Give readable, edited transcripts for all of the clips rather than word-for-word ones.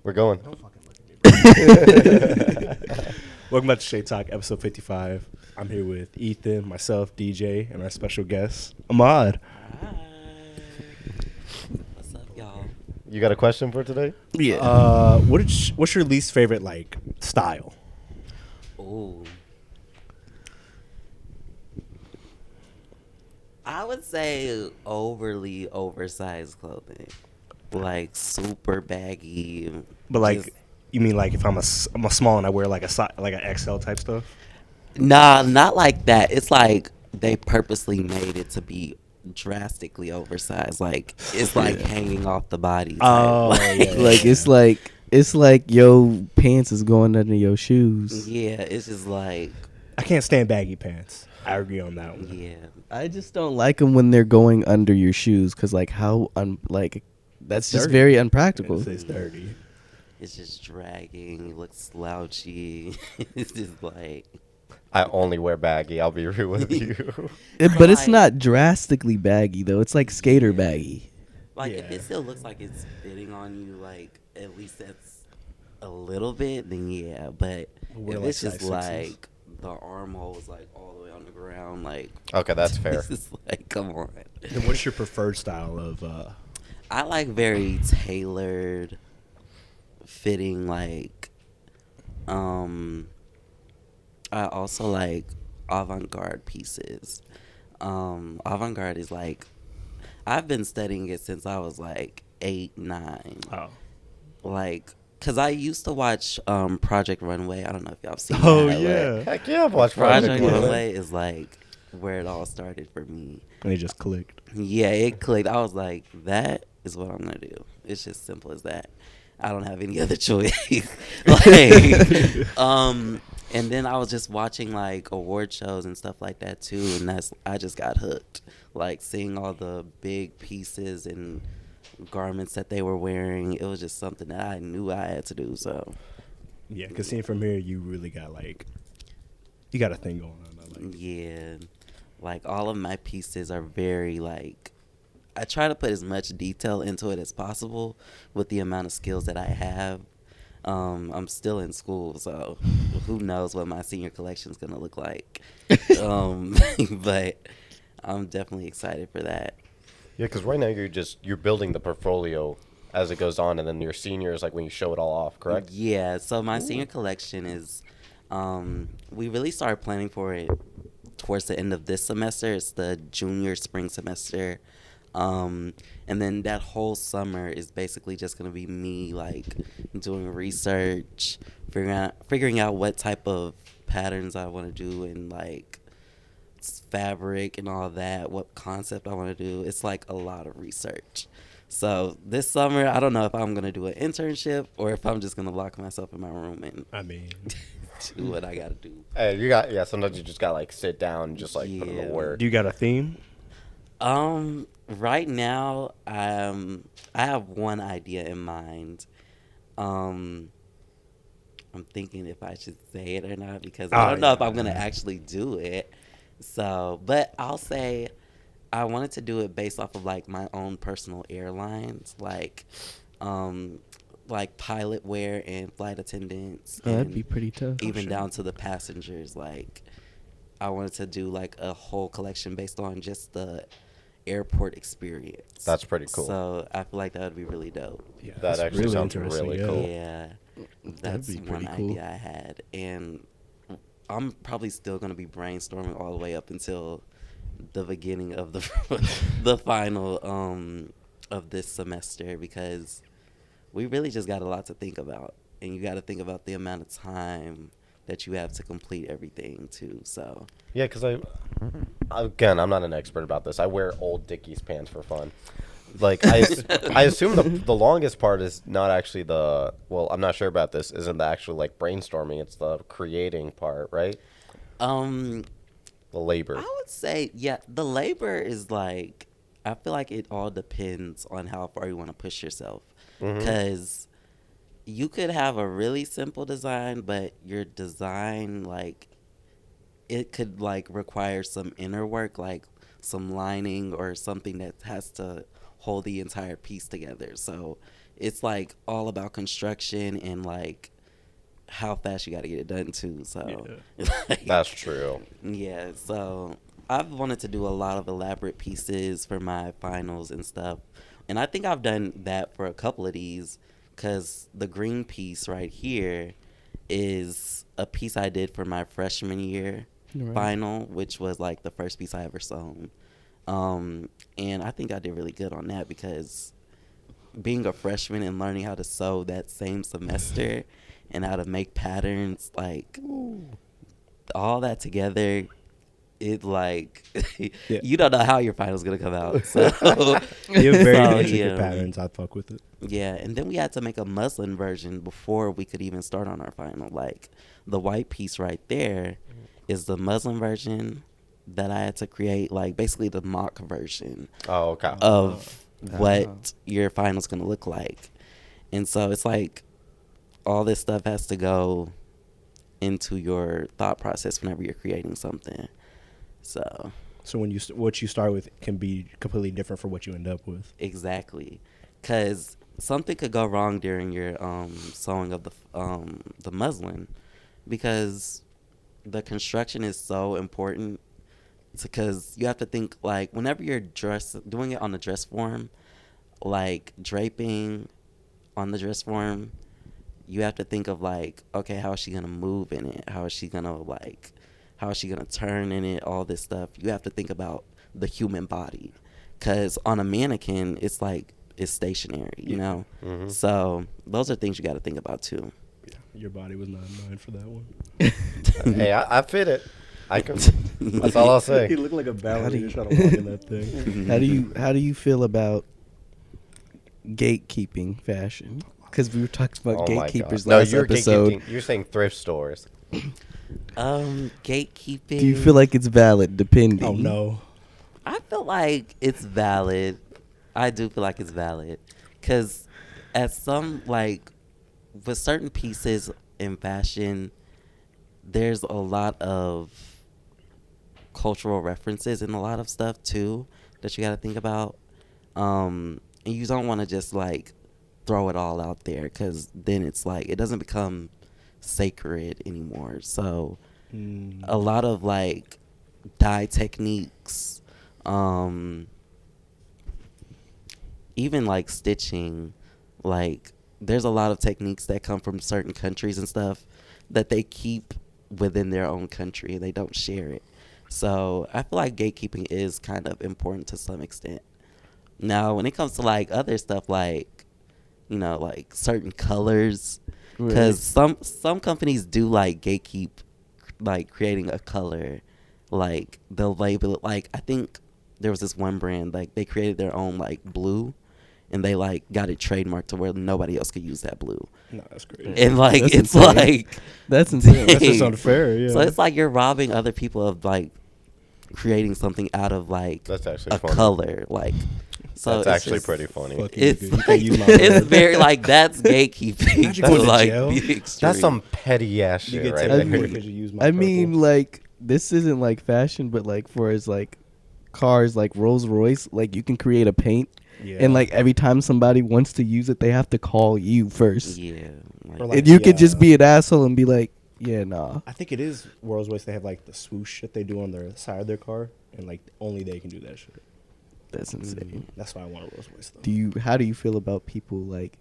We're going. Don't fucking look at me, bro. Welcome back to Shade Talk, episode 55. I'm here with Ethan, myself, DJ, and our special guest, Ahmad. Hi. What's up, y'all? You got a question for today? What's your least favorite like style? Ooh. I would say overly oversized clothing. Like super baggy. But like, Just- you mean like if I'm a small and I wear like like an XL type stuff? Nah, not like that. It's like they purposely made it to be drastically oversized. Like it's like hanging off the body. Type. Oh, like, yeah. Like it's like your pants is going under your shoes. yeah, it's just like I can't stand baggy pants. I agree on that one. yeah. I just don't like them when they're going under your shoes because like that's just dirty. very unpractical. It's dirty. It's just dragging. It looks slouchy. It's just like I only wear baggy. I'll be real with you. But it's Right. not drastically baggy though. It's like skater baggy. Like if Yeah. it still looks like it's fitting on you, like at least that's a little bit, then yeah. But We're if like it's just size sixes. like the armhole is like all the way on the ground, like Okay, that's fair. It's just like come on. And what's your preferred style of? I like very tailored, fitting. Like, I also like avant-garde pieces. Avant-garde is like I've been studying it since I was like 8, 9. Oh. Like, cause I used to watch Project Runway. I don't know if y'all seen Oh that. yeah. Heck yeah, I've watched Project Runway. Runway is like where it all started for me. And it just clicked. Yeah, it clicked. I was like, that is what I'm gonna do. It's just simple as that. I don't have any other choice. And then I was just watching like award shows and stuff like that too, and I just got hooked. Like seeing all the big pieces and garments that they were wearing, it was just something that I knew I had to do. So Yeah, because seeing from here, you really got like, you got a thing going on. I like. yeah, like all of my pieces are very like. I try to put as much detail into it as possible with the amount of skills that I have. I'm still in school, so who knows what my senior collection is gonna look like. But I'm definitely excited for that. Yeah, because right now you're building the portfolio as it goes on, and then your senior is like when you show it all off, correct? Yeah, so my senior collection is, we really started planning for it towards the end of this semester. It's the junior spring semester. And then that whole summer is basically just going to be me like doing research, figuring out what type of patterns I want to do and like fabric and all that, what concept I want to do. It's like a lot of research. So this summer, I don't know if I'm going to do an internship or if I'm just going to lock myself in my room and I mean, do what I got to do. Hey, sometimes you just gotta like sit down and just like put in the Yeah. work. do you got a theme? Right now, I have one idea in mind. I'm thinking if I should say it or not because I don't know if I'm gonna actually do it. So, but I'll say I wanted to do it based off of like my own personal airlines, like pilot wear and flight attendants. Oh, that'd and be pretty tough. even down to the passengers. Like, I wanted to do like a whole collection based on just the airport experience. That's pretty cool. So I feel like that would be really dope. Yeah, That that's actually sounds interesting, really yeah. cool. Yeah, that's be one pretty cool. idea I had, and I'm probably still gonna be brainstorming all the way up until the beginning of the final of this semester because we really just got a lot to think about, and you got to think about the amount of time that you have to complete everything too. So Yeah, because I'm not an expert about this. I wear old Dickies pants for fun. Like I assume the longest part is not actually I'm not sure about this. Isn't the actual like brainstorming? It's the creating part, right? The labor. I would say, yeah, the labor is like, I feel like it all depends on how far you want to push yourself. Because you could have a really simple design, but your design, like, it could, like, require some inner work, like some lining or something that has to hold the entire piece together. So it's like all about construction and like how fast you got to get it done too. So like, That's true. yeah. So I've wanted to do a lot of elaborate pieces for my finals and stuff, and I think I've done that for a couple of these, because the green piece right here is a piece I did for my freshman year final, which was like the first piece I ever sewn. And I think I did really good on that, because being a freshman and learning how to sew that same semester and how to make patterns, like all that together, it like you don't know how your final's gonna come out. So You have very So, intricate yeah. patterns. I fuck with it. yeah, and then we had to make a muslin version before we could even start on our final. Like the white piece right there is the muslin version that I had to create, like basically the mock version Oh, okay. of what your final's gonna look like. And so it's like all this stuff has to go into your thought process whenever you're creating something. So So when what you start with can be completely different from what you end up with. exactly, because something could go wrong during your sewing of the muslin, because the construction is so important. Because you have to think, like, whenever you're doing it on the dress form, like draping on the dress form, you have to think of like, okay, how is she gonna move in it? How is she gonna turn in it? All this stuff. You have to think about the human body, because on a mannequin, it's like it's stationary, you know. Mm-hmm. So those are things you got to think about too. Yeah, your body was not in mind for that one. Hey, I fit it. I can. That's all I'll He say. looked like a ballerina trying to walk in that thing. How do you feel about gatekeeping fashion? Because we were talking about Oh my gatekeepers God. No, last you're episode. gatekeeping. You're saying thrift stores. Gatekeeping. Do you feel like it's valid? Depending. Oh no. I feel like it's valid. I do feel like it's valid, because at some, like, with certain pieces in fashion, there's a lot of cultural references in a lot of stuff too that you got to think about. And you don't want to just like throw it all out there, because then it's like it doesn't become sacred anymore. So a lot of like dye techniques, even like stitching, like there's a lot of techniques that come from certain countries and stuff that they keep within their own country. They don't share it. So I feel like gatekeeping is kind of important to some extent. Now, when it comes to like other stuff, like, you know, like certain colors, because some companies do like gatekeep, like creating a color, like they'll label it. Like I think there was this one brand, like they created their own like blue, and they like got it trademarked to where nobody else could use that blue. No, that's crazy. And like That's it's insane. like That's insane. That's just unfair. Yeah. so it's like you're robbing other people of like creating something out of like That's actually a funny. color, like. So That's it's actually just- pretty funny. Fuck you, It's dude. You like, can't use my it's word. very like that's gatekeeping. How'd you go to like, jail? the extreme. That's some petty ass You shit get right 10 there. because you use my I mean, purple. like, this isn't like fashion, but like for as like cars, like Rolls Royce, like you can create a paint, Yeah. and like every time somebody wants to use it, they have to call you first. Yeah. Like, Or, like, And you could just be an asshole and be like, yeah, nah. I think it is Rolls Royce. They have like the swoosh that they do on their side of their car, and like only they can do that shit. That's insane. That's why I want a Rolls Royce though. How do you feel about people like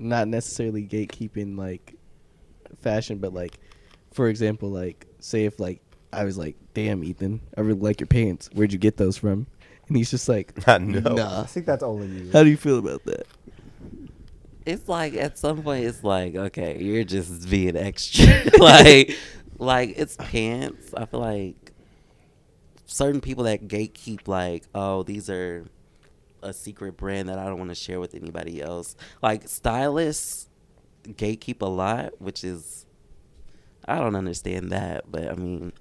not necessarily gatekeeping like fashion, but like for example, like say if like I was like, damn Ethan, I really like your pants. Where'd you get those from? And he's just like, No. nah. I think that's only you. How do you feel about that? it's like at some point it's like, okay, you're just being extra. like it's pants. I feel like certain people that gatekeep, like, oh, these are a secret brand that I don't want to share with anybody else. Like stylists gatekeep a lot, which is, I don't understand that, but I mean,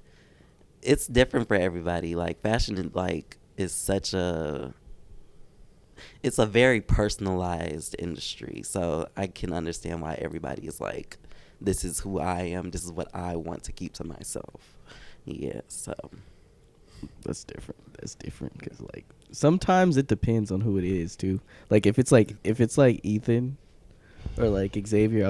it's different for everybody. Like fashion, like is such a, it's a very personalized industry. So I can understand why everybody is like, this is who I am. This is what I want to keep to myself. Yeah. So That's different. That's different because like sometimes it depends on who it is too. Like if it's like Ethan or like Xavier,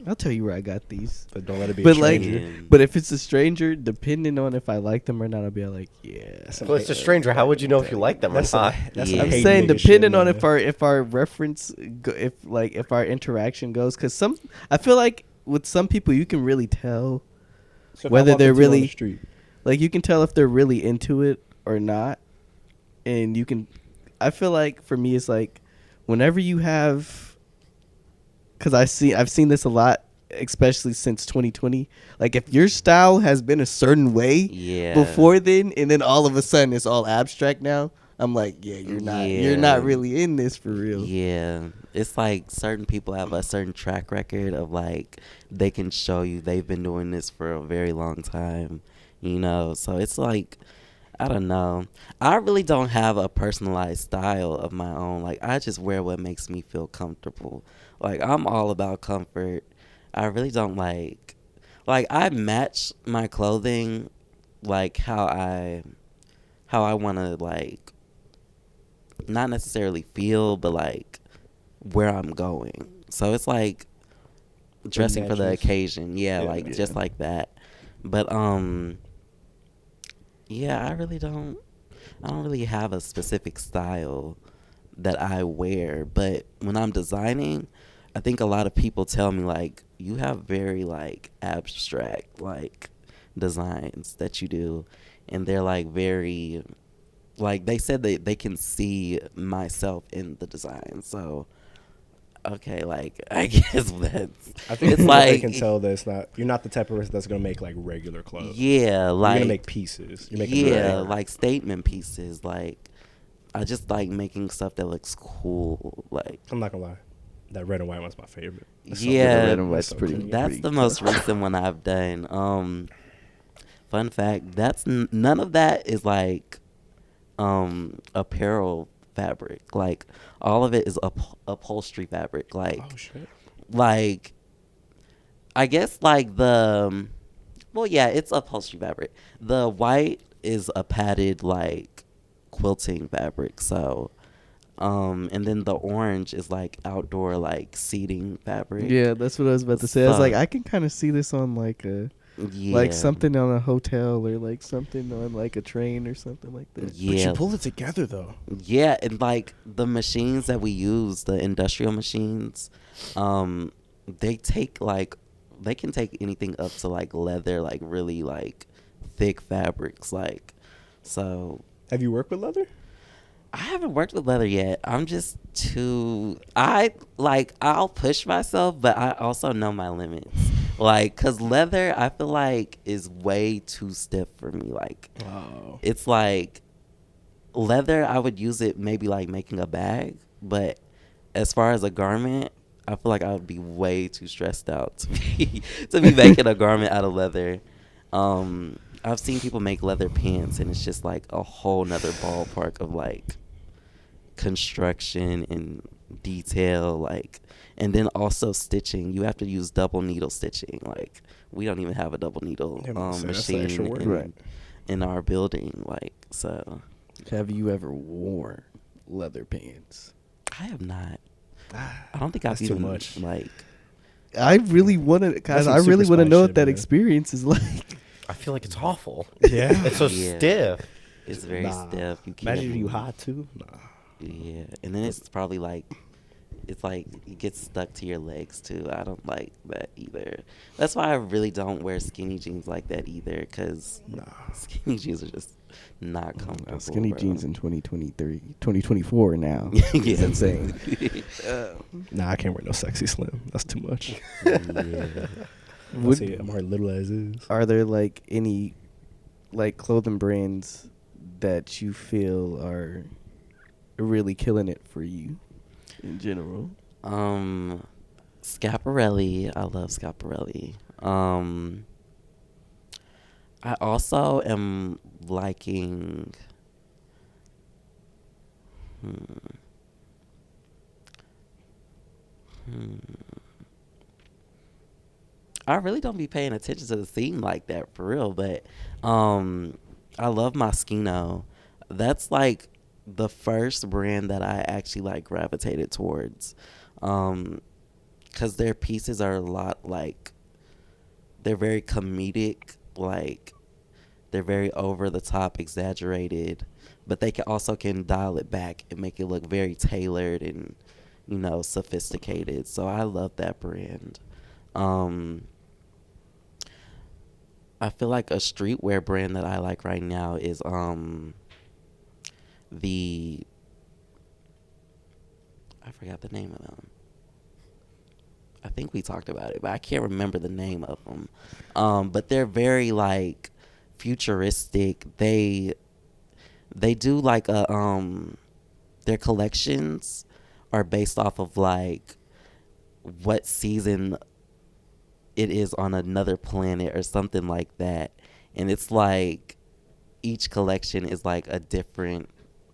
I'll tell you where I got these. But don't let it be But a like, stranger. but if it's a stranger, depending on if I like them or not, I'll be like, yeah. Well, it's a stranger. How would you know if you like them or That's not? that's Yeah. some I'm hating saying nigga depending shit, on man. if our reference if our interaction goes, because I feel like with some people you can really tell So if I whether walk they're into you on the really street, like you can tell if they're really into it or not, and you can. I feel like for me it's like whenever you have, because I've seen this a lot, especially since 2020. Like if your style has been a certain way Yeah. before then, and then all of a sudden it's all abstract now, I'm like, yeah, you're not Yeah. really in this for real. Yeah, it's like certain people have a certain track record of like they can show you they've been doing this for a very long time, you know. So it's like I don't know. I really don't have a personalized style of my own. Like I just wear what makes me feel comfortable. Like I'm all about comfort. I really don't like I match my clothing like how I want to like not necessarily feel, but like where I'm going. So it's like dressing for the matches. occasion. Yeah, Yeah. like just like that. But yeah, I don't really have a specific style that I wear, but when I'm designing, I think a lot of people tell me like you have very like abstract like designs that you do, and they're like very like they said they can see myself in the design. So okay, like I guess that's I think it's they like can tell that it's not. You're not the type of person that's gonna make like regular clothes. yeah, You're like gonna make pieces. You're making yeah, art. like statement pieces. Like I just like making stuff that looks cool. Like I'm not gonna lie, that red and white one's my favorite. That's so Yeah, good. red and white's That's so pretty- clean. that's the most recent one I've done. Fun fact, that's none of that is like apparel fabric. Like all of it is upholstery fabric. Like Oh shit. like I guess like well yeah, it's upholstery fabric. The white is a padded like quilting fabric. So and then the orange is like outdoor like seating fabric. Yeah, that's what I was about to say. I was So- like, I can kind of see this on like Yeah. like something on a hotel or like something on like a train or something like that. But Yeah. you pull it together though. Yeah, and like the machines that we use, the industrial machines, they take like they can take anything up to like leather, like really like thick fabrics, like so. Have you worked with leather? I haven't worked with leather yet. I'm just too. I'll push myself, but I also know my limits. Like, cause leather, I feel like is way too stiff for me. Like, Wow. it's like leather. I would use it maybe like making a bag, but as far as a garment, I feel like I would be way too stressed out to be making a garment out of leather. I've seen people make leather pants, and it's just like a whole nother ballpark of like construction and detail, like, and then also stitching. You have to use double needle stitching. Like, we don't even have a double needle Yeah, I'm gonna say, that's the machine extra work. in, Right. in our building. Like, so Have you ever worn leather pants? I have not. I don't think I've That's too even much. like. I really want to, guys. That's some I really super want to spy know shit, what that man. experience is like. I feel like it's awful. Yeah. It's so Yeah. stiff. It's very Nah. stiff. You can't Imagine if you move. hot too. Nah. Yeah, and then it's probably like, it's like it gets stuck to your legs too. I don't like that either. That's why I really don't wear skinny jeans like that either, because Nah. skinny jeans are just not comfortable. Skinny bro. jeans in 2023, 2024 now. Yeah. It's insane. Nah, I can't wear no sexy slim. That's too much. Yeah. Let's see, I'm already little as is. Are there like any like clothing brands that you feel are really killing it for you in general? Schiaparelli. I love Schiaparelli. I also am liking. I really don't be paying attention to the scene like that for real, but I love Moschino. That's like the first brand that I actually like gravitated towards, because their pieces are a lot like, they're very comedic, like they're very over the top, exaggerated, but they can dial it back and make it look very tailored and, you know, sophisticated. So I love that brand. I feel like a streetwear brand that I like right now is the I forgot the name of them. I think we talked about it, but I can't remember the name of them. But they're very like futuristic. They do like a their collections are based off of like what season it is on another planet or something like that. And it's like each collection is like a different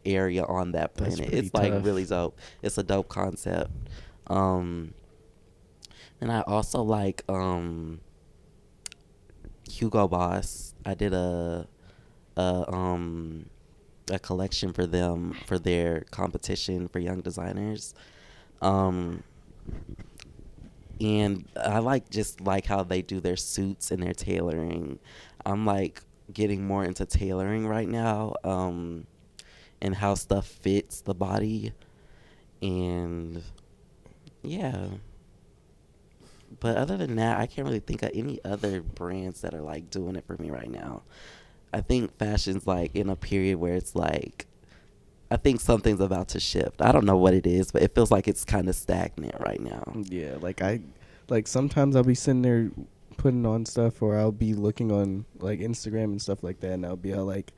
area on that That's planet. pretty It's like tough. really dope. It's a dope concept. And I also like Hugo Boss. I did a collection for them for their competition for young designers. And I like just like how they do their suits and their tailoring. I'm like getting more into tailoring right now, and how stuff fits the body. And yeah. But other than that, I can't really think of any other brands that are like doing it for me right now. I think fashion's like in a period where it's like, I think something's about to shift. I don't know what it is, but it feels like it's kind of stagnant right now. Yeah, like sometimes I'll be sitting there putting on stuff, or I'll be looking on like Instagram and stuff like that, and I'll be all like,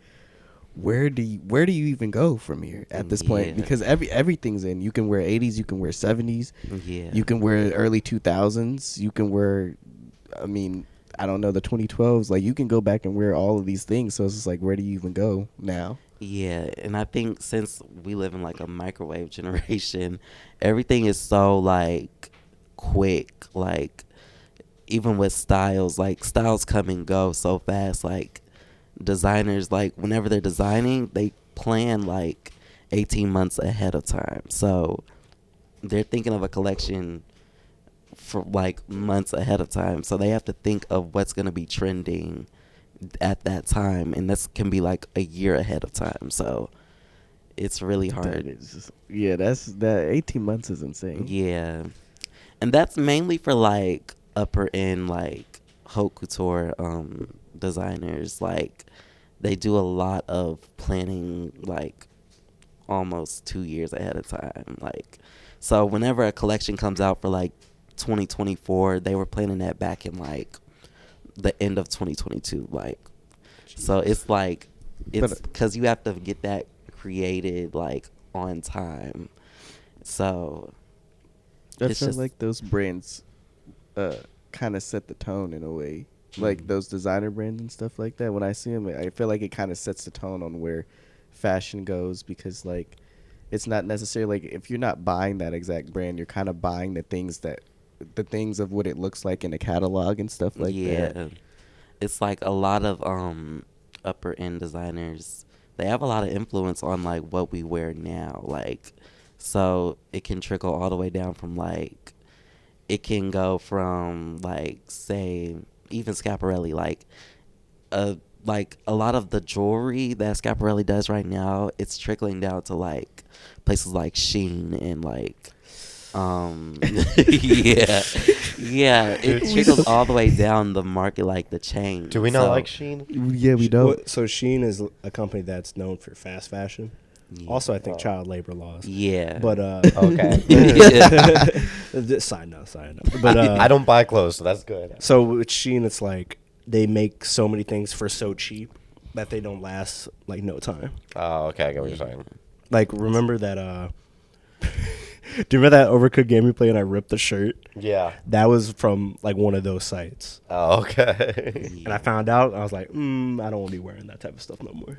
where do you even go from here at this point? Yeah. Because everything's in. You can wear 80s, you can wear 70s, Yeah. you can wear early 2000s, you can wear, I mean, I don't know, the 2012s. Like you can go back and wear all of these things. So it's just like, where do you even go now? Yeah, and I think since we live in like a microwave generation, everything is so like quick. Like even with styles, like styles come and go so fast. Like designers, like whenever they're designing, they plan like 18 months ahead of time. So they're thinking of a collection for like months ahead of time. So they have to think of what's going to be trending at that time, and this can be like a year ahead of time. So it's really That hard. is, yeah, that 18 months is insane. Yeah. And that's mainly for like upper end like haute couture designers. Like they do a lot of planning like almost 2 years ahead of time. Like so whenever a collection comes out for like 2024, they were planning that back in like the end of 2022. Like so it's like it's But because you have to get that created like on time. So I it's feel just like those brands kind of set the tone in a way. Like those designer brands and stuff like that. When I see them, I feel like it kind of sets the tone on where fashion goes, because like it's not necessarily like if you're not buying that exact brand, you're kind of buying the things of what it looks like in the catalog and stuff like that. yeah. It's like a lot of upper end designers, they have a lot of influence on like what we wear now. Like so it can trickle all the way down from like it can go from like say even Schiaparelli, like a lot of the jewelry that Schiaparelli does right now, it's trickling down to like places like Shein and like yeah, it trickles all the way down the market, like the chain. Do we not So, like Sheen? Yeah, we don't. So Shein is a company that's known for fast fashion. Yeah. Also, I think child labor laws. Yeah. But Okay. side note. But I don't buy clothes, so that's good. So with Shein, it's like they make so many things for so cheap that they don't last like no time. Oh, okay. I get what you're saying. Like remember that? Do you remember that Overcooked game we played and I ripped the shirt? Yeah. That was from like one of those sites. Oh, okay. And I found out, I was like, I don't want to be wearing that type of stuff no more.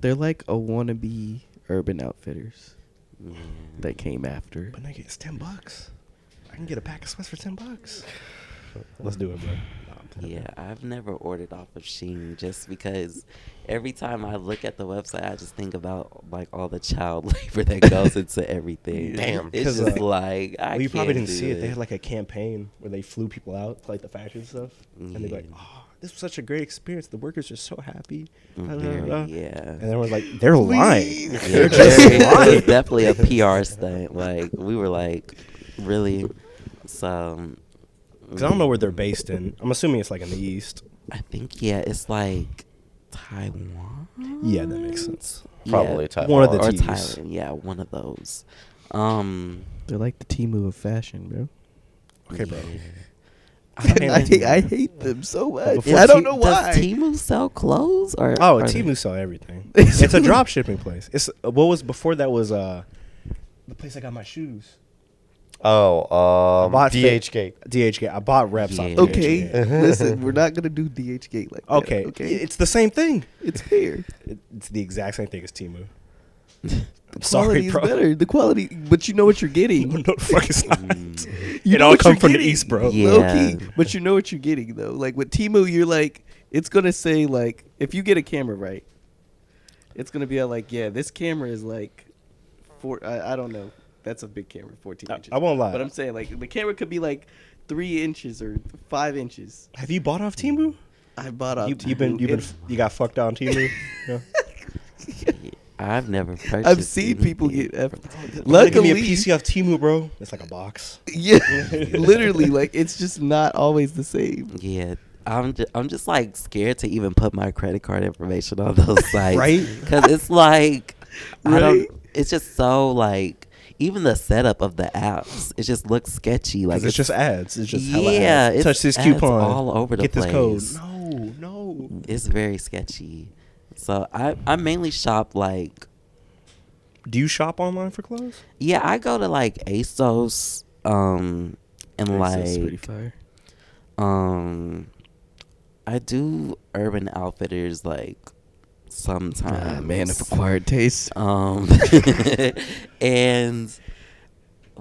They're like a wannabe Urban Outfitters that came after. But nigga, it's $10. I can get a pack of sweats for $10. Let's do it, bro. Yeah, I've never ordered off of Shein just because every time I look at the website, I just think about like all the child labor that goes into everything. Damn. It's 'Cause, just like I Well, you probably can't didn't do see it. They had like a campaign where they flew people out to like the fashion stuff, and they'd be like, Yeah. "Oh, this was such a great experience. The workers are so happy." Very, And yeah. everyone's like, "They're lying. Yeah, They're just it was lying." definitely a PR stunt. Like we were like, really? So Because I don't know where they're based in. I'm assuming it's like in the East. I think it's like Taiwan. Yeah, that makes sense. Probably Taiwan. One of the or T's. Thailand. Yeah, one of those. They're like the Temu of fashion, bro. Okay, bro. I hate them so much. Before I don't know why. Does Temu sell clothes or? Oh, are Temu sell everything. It's a drop shipping place. It's what was before that was the place I got my shoes. Oh, bought DHgate. DHgate. I bought reps off Yeah. Okay, DHgate. listen, we're not gonna do DHgate like that. Okay. Okay, It's the same thing. it's fair. It's the exact same thing as Temu. The quality is better. The quality, but you know what you're getting. No, the fuck it's not. You It know all what come you're from the getting. East, bro. Yeah. Low key, but you know what you're getting though. Like with Temu, you're like, it's gonna say like, if you get a camera right, it's gonna be like, yeah, this camera is like, I don't know. That's a big camera, 14 inches. I won't lie. But I'm saying like the camera could be like 3 inches or 5 inches. Have you bought off Temu? I bought off. You got fucked on Temu? No? I've never purchased. I've seen people anything get. from Temu. Give Luckily, me a PC off Temu, bro. It's like a box. yeah, literally, like it's just not always the same. Yeah. I'm just like scared to even put my credit card information on those sites, Right? Because it's like I don't. Right? It's just so like even the setup of the apps, it just looks sketchy. Like It's just ads. It's just hella yeah, ads. it's Touch this ads coupon. all over the Get this place. code. No. It's very sketchy. So I mainly shop like Do you shop online for clothes? yeah, I go to like ASOS and Pretty like fire. I do Urban Outfitters like sometimes. Man of acquired taste. And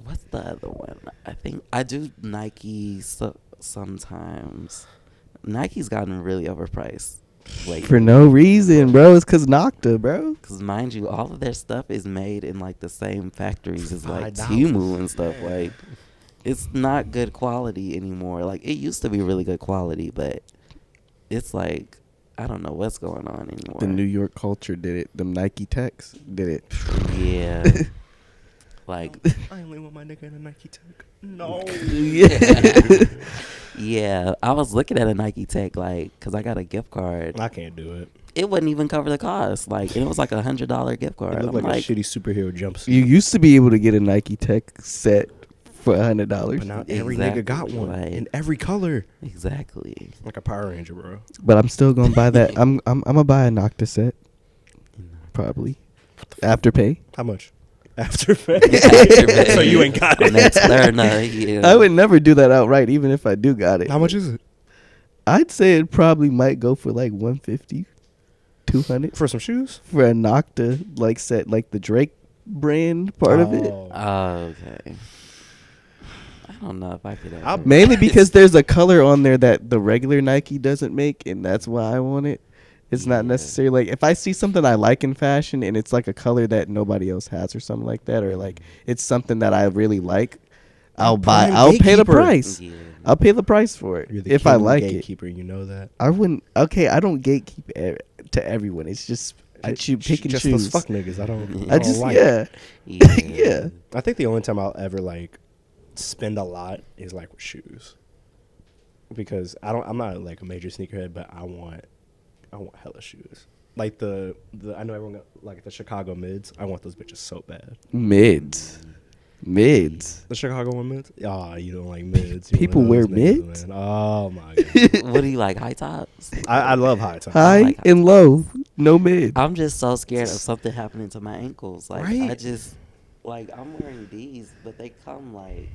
what's the other one? I think I do Nike sometimes. Nike's gotten really overpriced. Like For no reason, bro. It's cause Nocta, bro. because mind you, all of their stuff is made in like the same factories as like $5. Temu and stuff. Like it's not good quality anymore. Like it used to be really good quality, but it's like I don't know what's going on anymore. The New York culture did it. Them Nike techs did it. Yeah. Like I only want my nigga in a Nike tech. No. yeah, I was looking at a Nike Tech like because I got a gift card. I can't do it. It wouldn't even cover the cost. Like it was like $100 gift card. It looked I'm like a shitty superhero jumpsuit. You used to be able to get a Nike tech set for $100. But now every nigga got Exactly, one like- in every color. Exactly. Like a Power Ranger, bro. But I'm still gonna buy that. I'm gonna buy a Nocta set. Probably. Afterpay. How much? Afterpay. Afterpay. So you ain't got it. Next turn, yeah. I would never do that outright, even if I do got it. How much is it? I'd say it probably might go for like 150, 200 For some shoes? for a Nocta like set, like the Drake brand part of it. Oh. Okay. I don't know if I could. Ever. Mainly because there's a color on there that the regular Nike doesn't make, and that's why I want it. It's not Yeah. necessary. Like if I see something I like in fashion and it's like a color that nobody else has or something like that, or like it's something that I really like, I'll buy. Prime I'll pay the gatekeeper. price. Yeah. I'll pay the price for it You're the if I king like it. gatekeeper, you know that. I wouldn't. Okay, I don't gatekeep to everyone. It's just I pick and just choose. those fuck niggas. I don't. I just like. yeah. Yeah. Yeah. I think the only time I'll ever like spend a lot is like with shoes, because I'm not like a major sneakerhead, but I want hella shoes. Like the I know everyone got like the Chicago mids. I want those bitches so bad. Mids. The Chicago one mids. Ah, you don't like mids. You People one of wear those niggas, mids? man. Oh my god. What do you like? High tops? I love high tops. High like high and low. No mid. I'm just so scared of something happening to my ankles. Like Right? I just like I'm wearing these, but they come like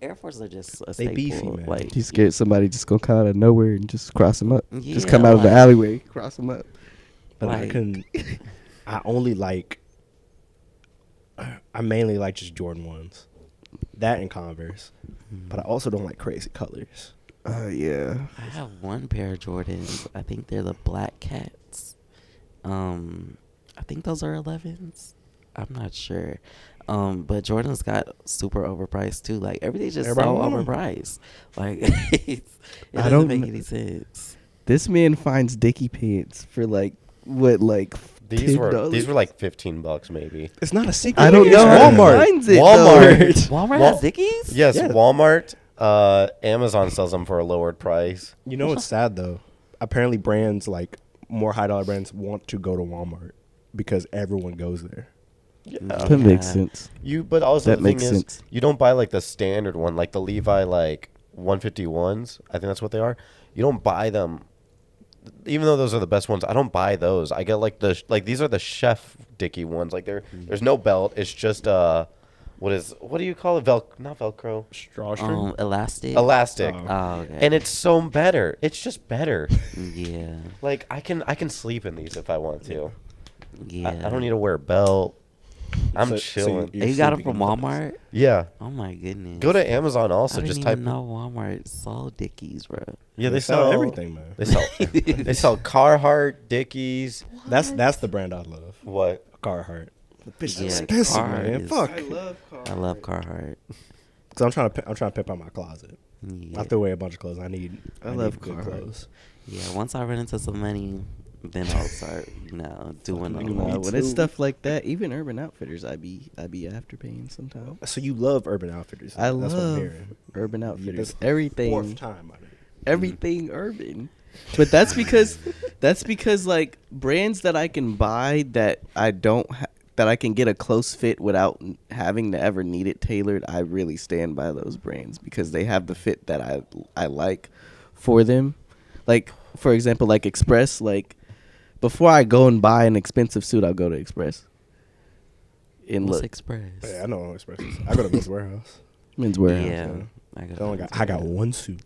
Air Forces are just a They staple. beefy, man. Like He's scared somebody just gonna come out of nowhere and just cross him up. Just Yeah, come out of the like- alleyway, cross him up. But I like- can. I only like. I mainly like just Jordan 1s. That and Converse. But I also don't like crazy colors. Yeah. I have one pair of Jordans. I think they're the Black Cats. I think those are 11s. I'm not sure. But Jordan's got super overpriced too. Like everything's just Everybody so want 'em. overpriced. Like it I doesn't don't make kn- any sense. This man finds Dickie pants for like what, like These were $10? like $15 maybe. It's not a secret. I don't It's know how he Walmart. finds it, Walmart. though. Walmart Wal- has Dickies? Yes, Yeah. Walmart. Amazon sells them for a lowered price. You know what's sad though? Apparently, brands like more high dollar brands want to go to Walmart because everyone goes there. Yeah. That makes Yeah. sense. But also That the thing makes is, sense. you don't buy like the standard one, like the Levi like 151s. I think that's what they are. You don't buy them, even though those are the best ones. I don't buy those. I get like these are the Chef Dickie ones. Like there's no belt. It's just what do you call it? Not Velcro. Strawstring. Elastic. Elastic. Oh. Oh, okay. And it's so better. It's just better. yeah, Like I can sleep in these if I want to. yeah. I don't need to wear a belt. I'm So chilling. you're And you got them sleeping from in the bus. Walmart? Yeah. Oh my goodness. Go to Amazon also. I didn't Just even type. know Walmart sold Dickies, bro. Yeah, They sell everything, man. They sell. They sell Carhartt, Dickies. That's the brand I love. What? Carhartt. The bitch Yeah, is expensive, Carhartt man. is- Fuck. I love Carhartt. Cause I'm trying to pimp out my closet. Yeah. I threw away a bunch of clothes. I love need good Carhartt. clothes. Yeah, once I run into some money, then I'll start, doing Me all Nah, too. when it's stuff like that, even Urban Outfitters, I be after paying sometimes. So you love Urban Outfitters? I That's what I'm love hearing. Urban Yeah, Outfitters. that's the Everything, Fourth time. everything urban. But that's because like brands that I can buy that I don't that I can get a close fit without having to ever need it tailored. I really stand by those brands because they have the fit that I like for them. Like for example, like Express. Like before I go and buy an expensive suit, I'll go to Express. And What's look, Express? Yeah, I know what Express is. I go to Men's Warehouse. Men's Warehouse. Yeah. Yeah. I got one suit.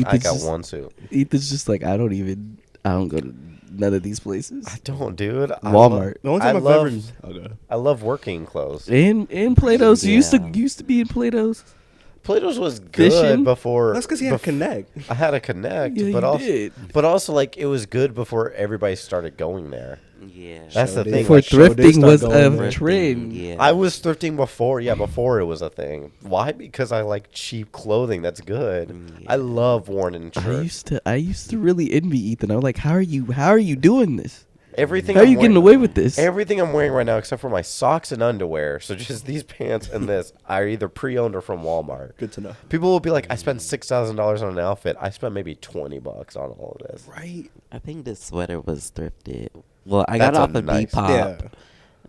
I got one suit. Ethan's just like I don't go to none of these places. I don't, dude. Walmart. The only I time I've love. ever. Okay. I love working clothes. In Plato's, you Yeah. used to be in Plato's. Plato's was good Fishing? before. That's because he had a connect. I had a connect, Yeah, but you also, did. but also like it was good before everybody started going there. Yeah. That's the did. thing. Before like, show did thrifting start was going a there. trend. Yeah. I was thrifting before. Yeah, before it was a thing. Why? Because I like cheap clothing. That's good. Yeah. I love worn-in shirts. I used to really envy Ethan. I was like, how are you doing this? Everything. How are I'm you getting wearing- away with this? Everything I'm wearing right now, except for my socks and underwear, so just these pants and this, are either pre-owned or from Walmart. Good to know. People will be like, "I spent $6,000 on an outfit. I spent maybe $20 on all of this." Right. I think this sweater was thrifted. Well, I got That's it a off of nice- Depop. Yeah.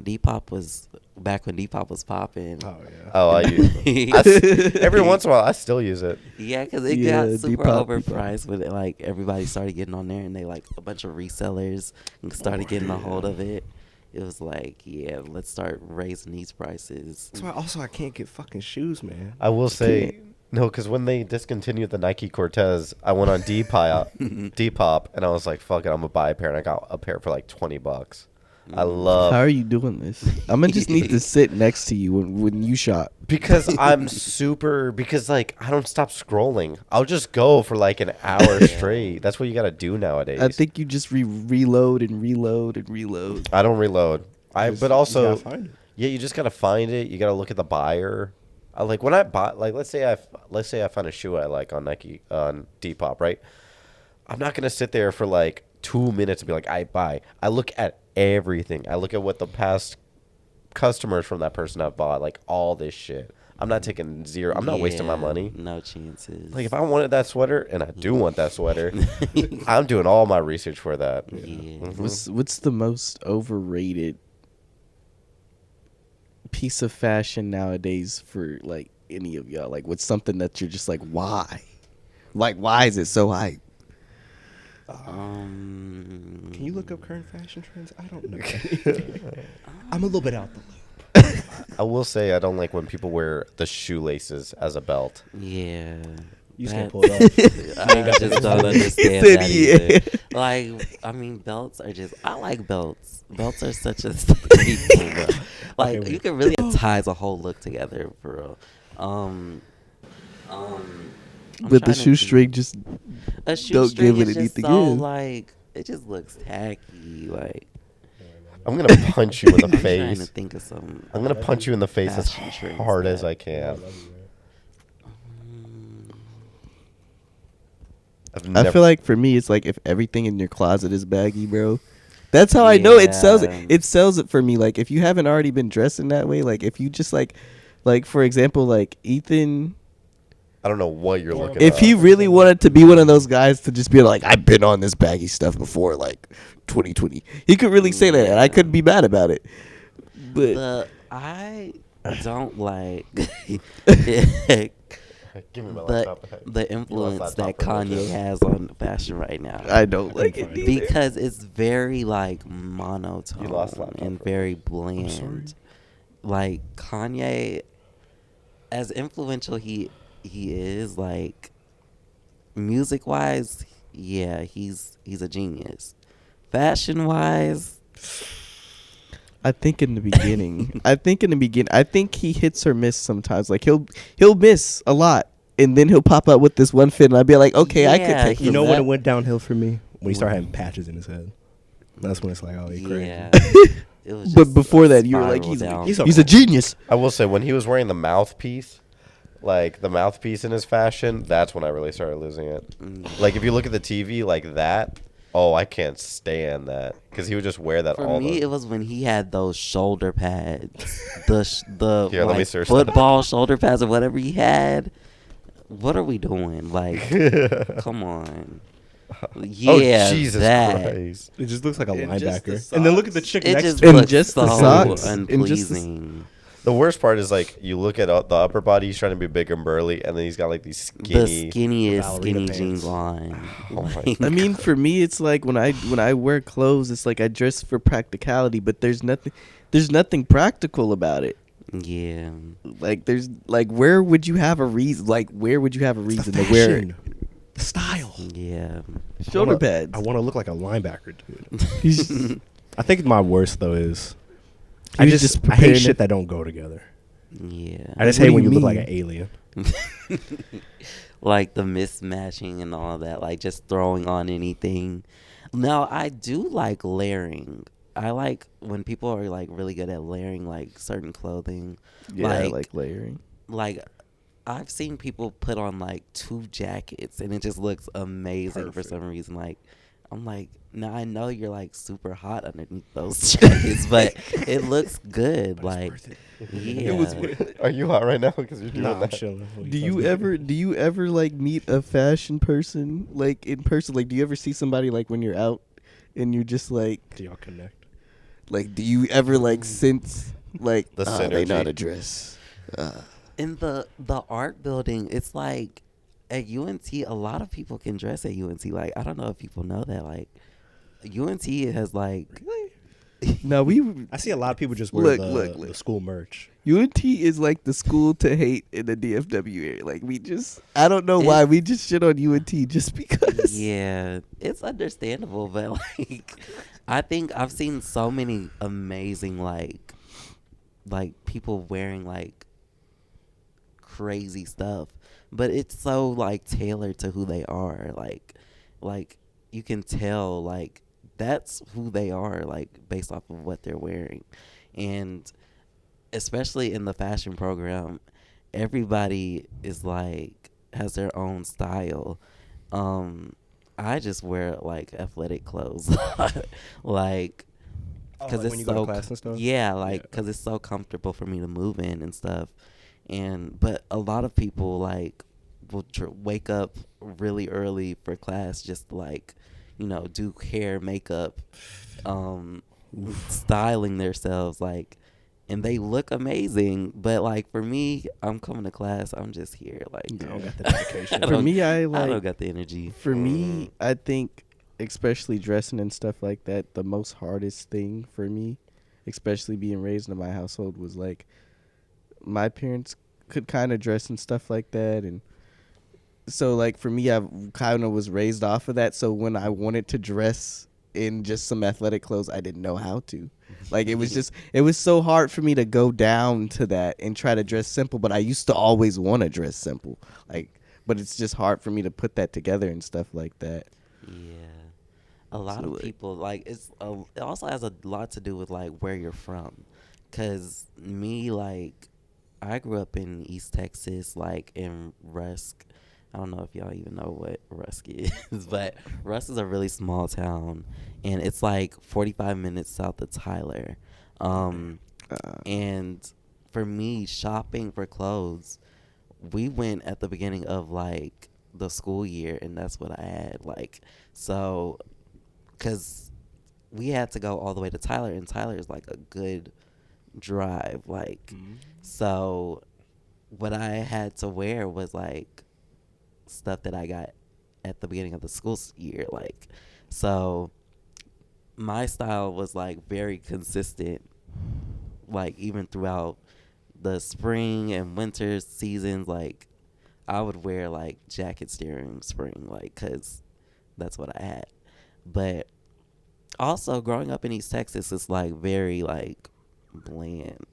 Depop was back when Depop was popping. Oh yeah. Oh, I use every once in a while. I still use it. Yeah, because it Yeah, got super Depop, overpriced when it, like everybody started getting on there, and they like a bunch of resellers started getting a hold of it. It was like, yeah, let's start raising these prices. That's why also I can't get fucking shoes, man. I will say no, because when they discontinued the Nike Cortez, I went on Depop, and I was like, "Fuck it, I'm gonna buy a pair," and I got a pair for like $20. I love How are you doing this? I'm gonna just need to sit next to you when you shop. because like I don't stop scrolling. I'll just go for like an hour straight. That's what you gotta do nowadays. I think you just reload and reload and reload. I don't reload. But also, you gotta find it. yeah, you just gotta find it. You gotta look at the buyer. Like when I buy, like let's say I find a shoe I like on Nike on Depop, right? I'm not gonna sit there for like 2 minutes and be like, I buy. I look at everything. I look at what the past customers from that person have bought, like all this shit. I'm not taking zero. I'm not wasting my Yeah, money. No chances. Like if I wanted that sweater, and I do want that sweater, I'm doing all my research for that. Yeah. What's the most overrated piece of fashion nowadays for like any of y'all? Like what's something that you're just like, why? Like why is it so hype? Can you look up current fashion trends? I don't know. I'm a little bit out the loop. I will say I don't like when people wear the shoelaces as a belt. Yeah. You just can't That- pull it off. I just don't understand said that yeah. either. Like, I mean, belts are just. I like belts. Belts are such a staple, bro. Like, wait. you can really ties a whole look together, for real. I'm But the trying to think. shoestring just A don't shoestring give it is just anything so in. like it just looks tacky. Like I'm gonna punch you in the I'm trying to face. think of some. I'm gonna punch you in the face as fashion trends hard as that- I can. I feel like for me, it's like if everything in your closet is baggy, bro. That's how I know it sells it. Yeah. It sells it for me. Like if you haven't already been dressed in that way, like if you just like for example, like Ethan, I don't know what you're looking if at. he really wanted to be one of those guys to just be like, I've been on this baggy stuff before, like 2020, he could really say that, and I couldn't be mad about it. But I don't like Give me my laptop. the influence laptop that for a little Kanye bit. has on fashion right now. I don't like it find it. either. Because it's very like You monotone lost laptop and for a very sorry. bland. Like Kanye, as influential he is, like music wise, yeah, he's a genius. Fashion wise, I think in the beginning, I think he hits or miss sometimes. Like he'll miss a lot, and then he'll pop up with this one fit, and I'd be like, okay, I could Yeah, take You this. know when that- it went downhill for me? When he started having patches in his head. That's when it's like, oh, he crazy. yeah. It was But just before a that, you were like, spiral he's down. He's a genius. I will say when he was wearing the mouthpiece, like the mouthpiece in his fashion, that's when I really started losing it. Mm. Like if you look at the TV like that, oh, I can't stand that because he would just wear that For all me, the. it was when he had those shoulder pads, the Here, let me like, search that. football shoulder pads or whatever he had. What are we doing? Like, come on. Yeah, oh Jesus that. Christ! It just looks like a And just the linebacker. And then look at the chick It next just to him. And looks just so the socks. And just the- unpleasing. The worst part is like you look at the upper body, he's trying to be big and burly, and then he's got like these skinny. The skinniest ballerina skinny pants. jeans on. Oh my Like, I mean, for me, it's like when I wear clothes, it's like I dress for practicality, but there's nothing practical about it. yeah. Like there's like where would you have a reason? Like where would you have a It's reason the to wear it? fashion. The style. Yeah. Shoulder pads. I want to look like a linebacker, dude. He's I think my worst though is He I was just just I hate preparing shit it. that don't go together. Yeah. I just What hate do when you you look like mean? an alien. Like the mismatching and all that, like just throwing on anything. Now, I do like layering. I like when people are like really good at layering like certain clothing. yeah, I like layering. Like I've seen people put on like 2 jackets and it just looks amazing for Perfect. some reason. Like I'm like, now I know you're like super hot underneath those jackets, but it looks good. But it's Like, worth it. yeah. It was worth Are you hot right now? Because you're doing Nah, I'm that. chilling. Do you ever like meet a fashion person like in person? Like, do you ever see somebody like when you're out and you're just like Do y'all connect? do you ever like sense like The they know how synergy. to dress? In the art building, it's like at UNT, a lot of people can dress at UNT. Like, I don't know if people know that. Like, UNT has like, No, we I see a lot of people just wear Look. the school merch. UNT is like the school to hate in the DFW area. Like I don't know why we just shit on UNT just because. yeah, it's understandable, but like, I think I've seen so many amazing like people wearing like crazy stuff, but it's so like tailored to who they are. Like you can tell like that's who they are, like based off of what they're wearing. And especially in the fashion program, everybody is like has their own style. I just wear like athletic clothes, like because like it's when you go so to class and stuff? yeah, like Yeah. because it's so comfortable for me to move in and stuff. And but a lot of people like will wake up really early for class just to, like, you know, do hair, makeup, styling themselves, like, and they look amazing. But like for me, I'm coming to class, I'm just here, like, I don't got the dedication. I For don't- me, I I don't like got the energy. for me, I think especially dressing and stuff like that, the most hardest thing for me, especially being raised in my household, was like my parents could kind of dress and stuff like that, and so like for me, I kind of was raised off of that. So when I wanted to dress in just some athletic clothes, I didn't know how to. Like it was so hard for me to go down to that and try to dress simple. But I used to always want to dress simple. Like, but it's just hard for me to put that together and stuff like that. Yeah. A lot So, of like- people, like, it also has a lot to do with, like, where you're from. Because me, like, I grew up in East Texas, like, in Rusk. I don't know if y'all even know what Rusk is, but Rusk is a really small town, and it's, like, 45 minutes south of Tyler. And for me, shopping for clothes, we went at the beginning of, like, the school year, and that's what I had. Like, so, because we had to go all the way to Tyler, and Tyler is, like, a good drive. Like, so what I had to wear was, like, stuff that I got at the beginning of the school year. Like, so my style was, like, very consistent, like, even throughout the spring and winter seasons. Like, I would wear, like, jackets during spring, like, because that's what I had. But also, growing up in East Texas is, like, very, like, bland.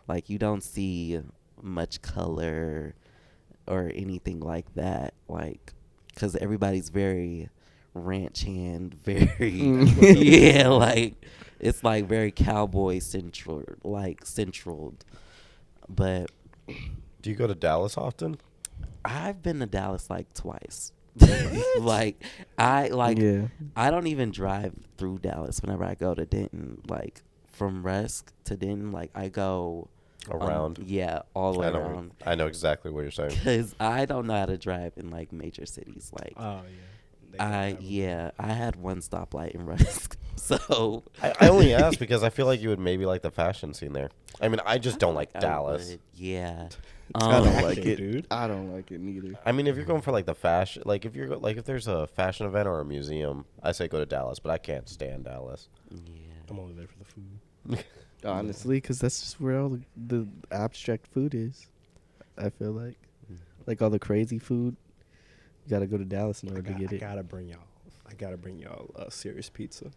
Like, you don't see much color or anything like that. Like, because everybody's very ranch hand, very, yeah, like, it's, like, very cowboy central, like, centraled. But Do you go to Dallas often? I've been to Dallas, like, twice. Like, Yeah. I don't even drive through Dallas whenever I go to Denton. Like, from Rusk to Denton, like, I go Around. yeah, all the way around. I know exactly what you're saying. Because I don't know how to drive in, like, major cities. Like, Oh yeah. I had one stoplight in Rusk. So I only asked because I feel like you would maybe like the fashion scene there. I mean, I just don't like I Dallas. would, yeah. I don't Acting, like it, dude. I don't like it neither. I mean, if you're going for like the fashion, like if you're like if there's a fashion event or a museum, I say go to Dallas, but I can't stand Dallas. Yeah. I'm only there for the food. Honestly, because that's just where all the abstract food is. I feel like all the crazy food, you gotta go to Dallas in order to get I it. gotta bring y'all serious pizza.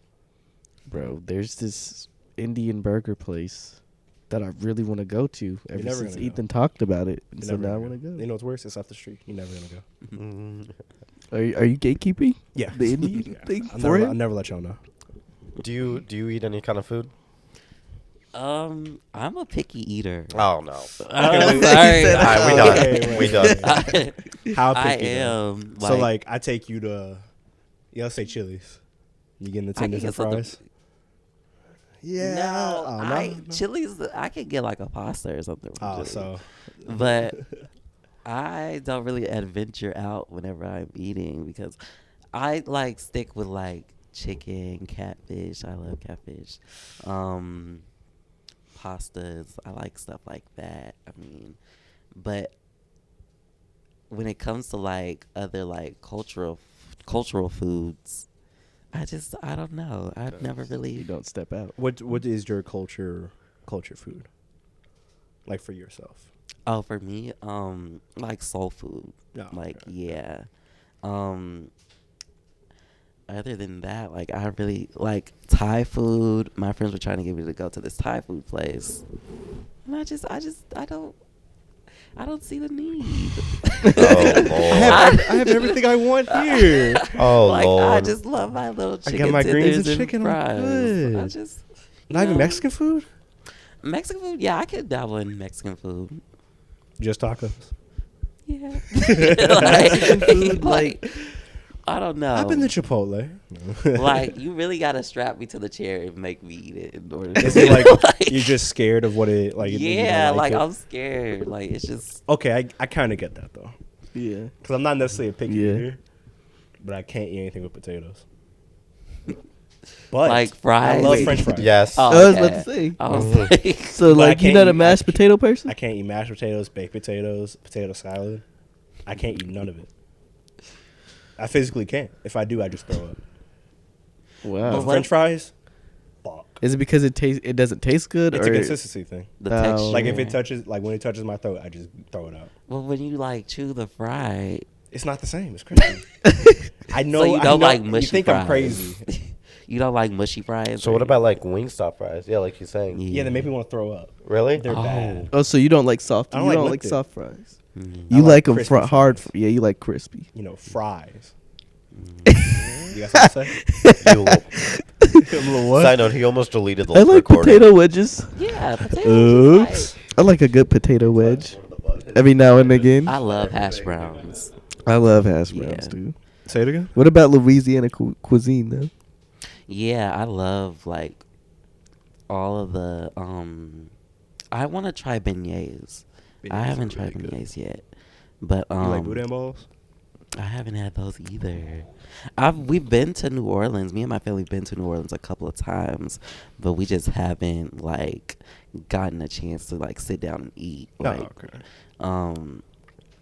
Bro, there's this Indian burger place that I really want to go to ever never since gonna go. Ethan talked about it. And You're so never now I gonna want to go. You know what's worse? It's off the street. You're never gonna go. Are you gatekeeping? Yeah. The Indian Yeah. thing I'll for never, him? I'll never let y'all know. Do you eat any kind of food? I'm a picky eater. Oh no. I'm wait, sorry. said- All right, we done. Okay, We done. How I picky? though? am. So like, I take you to, let's say Chili's. You getting the I can tenders get and something- fries? Yeah. No, Oh, Chili's. I could get like a pasta or something. from Oh, Chili's. so But I don't really adventure out whenever I'm eating because I like stick with like chicken, catfish. I love catfish. Pastas. I like stuff like that. I mean, but when it comes to like other like cultural foods, I don't know. I've never You really. don't step out. what is your culture food? Like for yourself? Oh, for me, like soul food. No, Like, okay. yeah. Other than that, like, I really like Thai food. My friends were trying to get me to go to this Thai food place, and I don't see the need. Oh Lord. I have everything I want here. Oh Like, I Lord. just love my little I chicken got my greens and tenders chicken, I'm fries. good. I just Not even Mexican food. Mexican food. Yeah, I could dabble in Mexican food. Just tacos. Yeah, Mexican food, like- I don't know. I've been to Chipotle. Like, you really gotta strap me to the chair and make me eat it in order to Is it like, you're just scared of what it like? you don't yeah, like it? I'm scared. Like, it's just Okay, I kind of get that though, Yeah. because I'm not necessarily a picky Yeah. eater, but I can't eat anything with potatoes. But like I fries. love French fries. Yes. Oh, I was okay. about to say. I was like, So, But I like, you're can't not a eat- mashed potato person? I can't eat mashed potatoes, baked potatoes, potato salad. I can't eat none of it. I physically can't. If I do, I just throw up. Wow. But what French if- fries, fuck. Is it because it doesn't taste good? It's or a consistency thing. the Oh. texture. Like if it touches, like when it touches my throat, I just throw it out. Well, when you like chew the fry, It's not the same. It's crazy. I know. so you I don't know- like mushy You think fries. I'm crazy? You don't like mushy fries. So or- what about like Wingstop fries? Yeah, like he's saying. Yeah, they make me want to throw up. Really? They're Oh. bad. Oh, so you don't like soft? I You don't like don't like liquid. soft fries? You like like them crispy hard. fries. Yeah, you like crispy. You know, fries. You got something to say? You little- A little what? Side note: he almost deleted the I like recording. potato wedges. Yeah, potatoes. Is like, I like a good potato wedge every now and again. I love hash browns. I love hash browns, Yeah. dude. Say it again. What about Louisiana cuisine though? Yeah, I love like all of the. I want to try beignets. I Beignets haven't are tried really good. beignets yet, but You like boudin balls? I haven't had those either. We've been to New Orleans. Me and my family been to New Orleans a couple of times, but we just haven't like gotten a chance to like sit down and eat. Like, okay.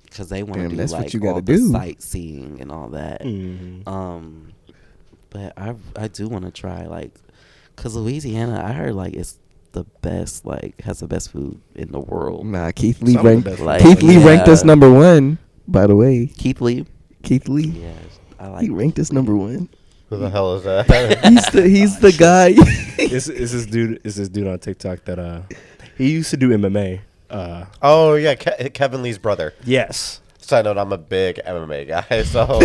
Because they want to Damn, do that's what like you all gotta the do. sightseeing and all that. Mm-hmm. But I do want to try like, cause Louisiana, I heard like it's the best, like has the best food in the world. Nah, Keith Lee Some of the ranked. best Like, Keith Lee ranked us yeah. number 1. By the way, Keith Lee. Keith Lee. Yeah, I like. He ranked us number 1. Who the hell is that? He's the guy. Is this dude on TikTok that he used to do MMA. Oh yeah, Kevin Lee's brother. Yes. Side note: I'm a big MMA guy, so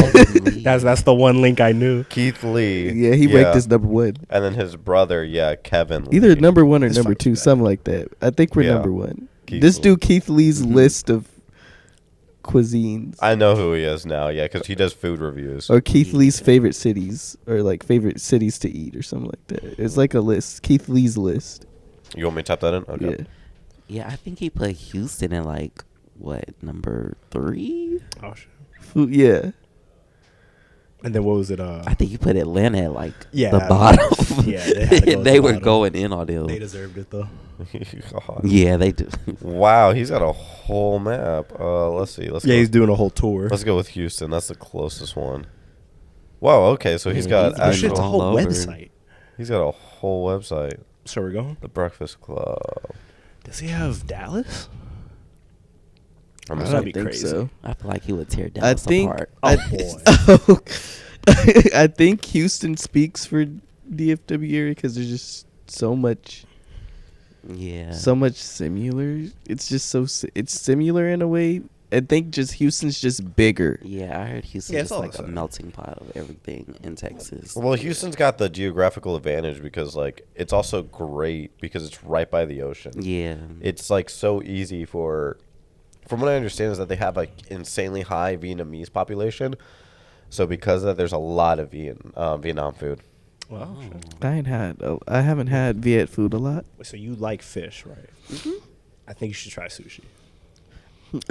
That's the one link I knew. Keith Lee. Yeah, he ranked us number 1. And then his brother, yeah, Kevin Lee. Either number 1 or This number fight's 2, bad. something like that. I think we're Yeah. number 1. Keith This Lee. dude Keith Lee's Mm-hmm. list of cuisines, I know who he is now, yeah, because he does food reviews. or Keith Lee's favorite cities, or like favorite cities to eat, or something like that. It's like a list. Keith Lee's list. You want me to type that in? Okay. Yeah. Yeah, I think he put Houston in like what number 3? Oh shit. Food, yeah. And then what was it? I think he put Atlanta at like Yeah, the bottom. yeah, they had to go at they the were bottom. going in on them. They deserved it though. God. Yeah, they do. Wow, he's got a whole map. Let's see. Let's Yeah, go. he's doing a whole tour. Let's go with Houston. That's the closest one. Wow. Okay, so he's Yeah, got he's Oh, shit, it's a all whole over. website. he's got a whole website. So we're going. The Breakfast Club. Does he have Dallas? I'm I just don't saying. be crazy. I feel like he would tear I Dallas think. apart. Oh, boy. I think Houston speaks for DFW area because there's just so much Yeah. similar. It's just it's similar in a way. I think just Houston's just bigger. Yeah, I heard Houston's Yeah, it's just all like the a same. melting pot of everything in Texas. Well, Houston's got the geographical advantage because, like, it's also great because it's right by the ocean. Yeah. It's like so easy for, from what I understand, is that they have like insanely high Vietnamese population. So because of that, there's a lot of Vietnam food. Wow. Oh. I haven't had Viet food a lot. So you like fish, right? Mm-hmm. I think you should try sushi.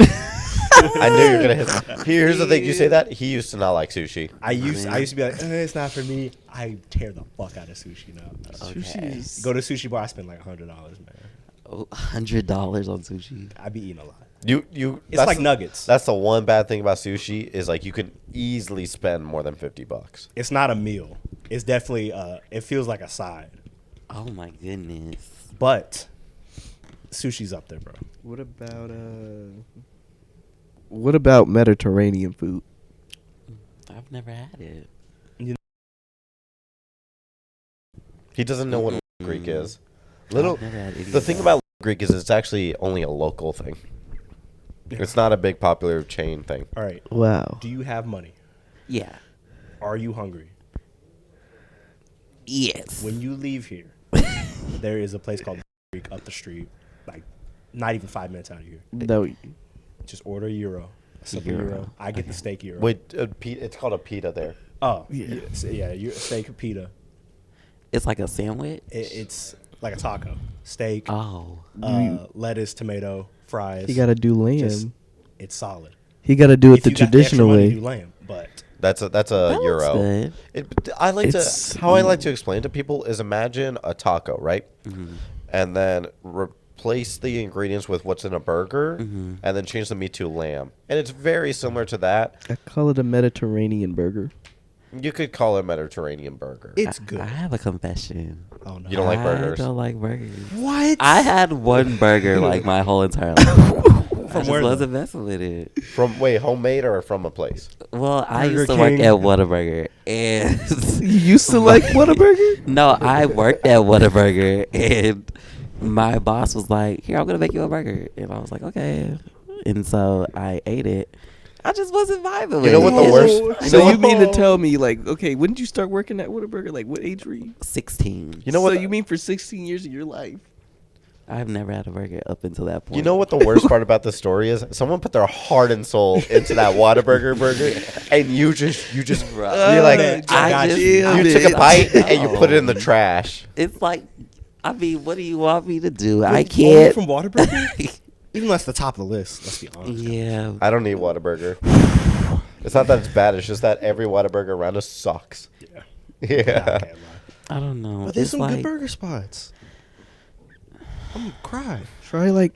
I knew you were gonna hit. Here's the thing: you say that he used to not like sushi. I used to be like, it's not for me. I tear the fuck out of sushi now. Okay. Go to sushi bar, I spend like $100, man. Oh, $100 on sushi. I be eating a lot. You. It's that's like the- nuggets. That's the one bad thing about sushi is like you can easily spend more than $50. It's not a meal. It's definitely it feels like a side. Oh my goodness. But sushi's up there, bro. What about Mediterranean food? I've never had it. He doesn't know what Greek is. Little. I've never had any The of thing that. about Greek is it's actually only a local thing. It's not a big popular chain thing. All right. Wow. Do you have money? Yeah. Are you hungry? Yes. When you leave here, there is a place called Greek up the street, like not even 5 minutes out of here. No, Just order a euro. A simple Euro. euro. I get the steak euro. Wait, it's called a pita there. Oh, Yeah. yeah, steak pita. It's like a sandwich. It's like a taco. Steak, Oh. lettuce, tomato, fries. he gotta do lamb. Just- it's solid. He gotta do it If the you got extra traditional money, way. do lamb, but That's a That looks euro. good. I like It's- to how I like to explain to people is imagine a taco, right? Mm-hmm. And then replace the ingredients with what's in a burger, Mm-hmm. and then change the meat to lamb. And it's very similar to that. I call it a Mediterranean burger. You could call it a Mediterranean burger. it's good. I have a confession. Oh no. You don't like burgers? I don't like burgers. What? I had one burger like my whole entire life. I just where, though? wasn't messing with it. From homemade or from a place? Well, I Burger used to work King. at Whataburger, and You used to like Whataburger? no, I worked at Whataburger, and my boss was like, "Here, I'm gonna make you a burger," and I was like, "Okay." and so I ate it. I just wasn't vibing with You know what the it. worst? So you mean to tell me, like, okay, when did you start working at Whataburger? Like, what age were you? 16. You know what? So you mean for 16 years of your life? I've never had a burger up until that point. You know what the worst part about this story is? Someone put their heart and soul into that Whataburger burger, and you just you're like, you took a bite and you put it in the trash. It's like, I mean, what do you want me to do? I Only can't. from Whataburger? Even though that's the top of the list, let's be honest. Yeah. I don't eat Whataburger. It's not that it's bad. It's just that every Whataburger around us sucks. Yeah. Yeah. I don't know. But there's It's some like, good burger spots. I'm gonna cry.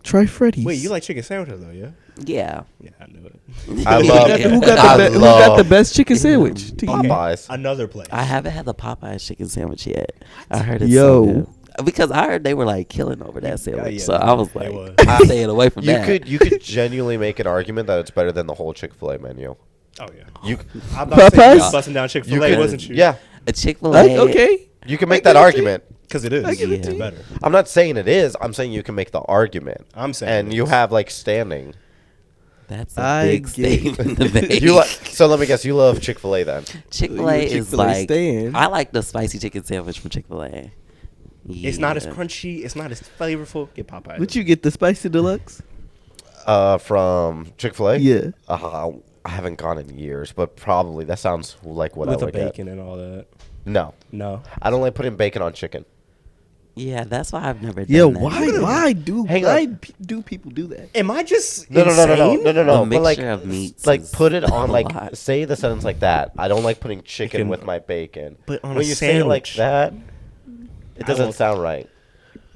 Try Freddy's. Wait, you like chicken sandwiches though, yeah? yeah. Yeah, I knew it. I love Who got the best chicken sandwich? To you? Popeyes. Another place. I haven't had the Popeyes chicken sandwich yet. I heard it's Yo. so good. Because I heard they were like killing over that sandwich. yeah, So I was they like, was. I'm staying away from that. You could genuinely make an argument that it's better than the whole Chick-fil-A menu. Oh yeah. You I'm not saying Popeyes? you busting down Chick-fil-A, could- wasn't you? Yeah, A Chick-fil-A. Okay. you can make I that give it to you. argument. Because it is. I give it to It's you. better. I'm not saying it is. I'm saying you can make the argument. I'm saying And it you is. have like standing. That's a I big get statement to make. So let me guess. You love Chick-fil-A then? Chick-fil-A You a is Chick-fil-A like, stan. I like the spicy chicken sandwich from Chick-fil-A. It's not as Yeah. crunchy. It's not as flavorful. Get Popeyes. Would you get the spicy deluxe? From Chick-fil-A? Yeah. I haven't gone in years, but probably that sounds like what with I the would bacon get. and all that? No, No. I don't like putting bacon on chicken. Yeah, that's why I've never done Yeah. that. Why do Hang why on. do people do that? Am I just No. insane? The But like, mixture of meats like is put it on a like lot. say the sentence like that. I don't like putting chicken can- with my bacon. but on when a you say it like sandwich. that, it I doesn't won't- sound right.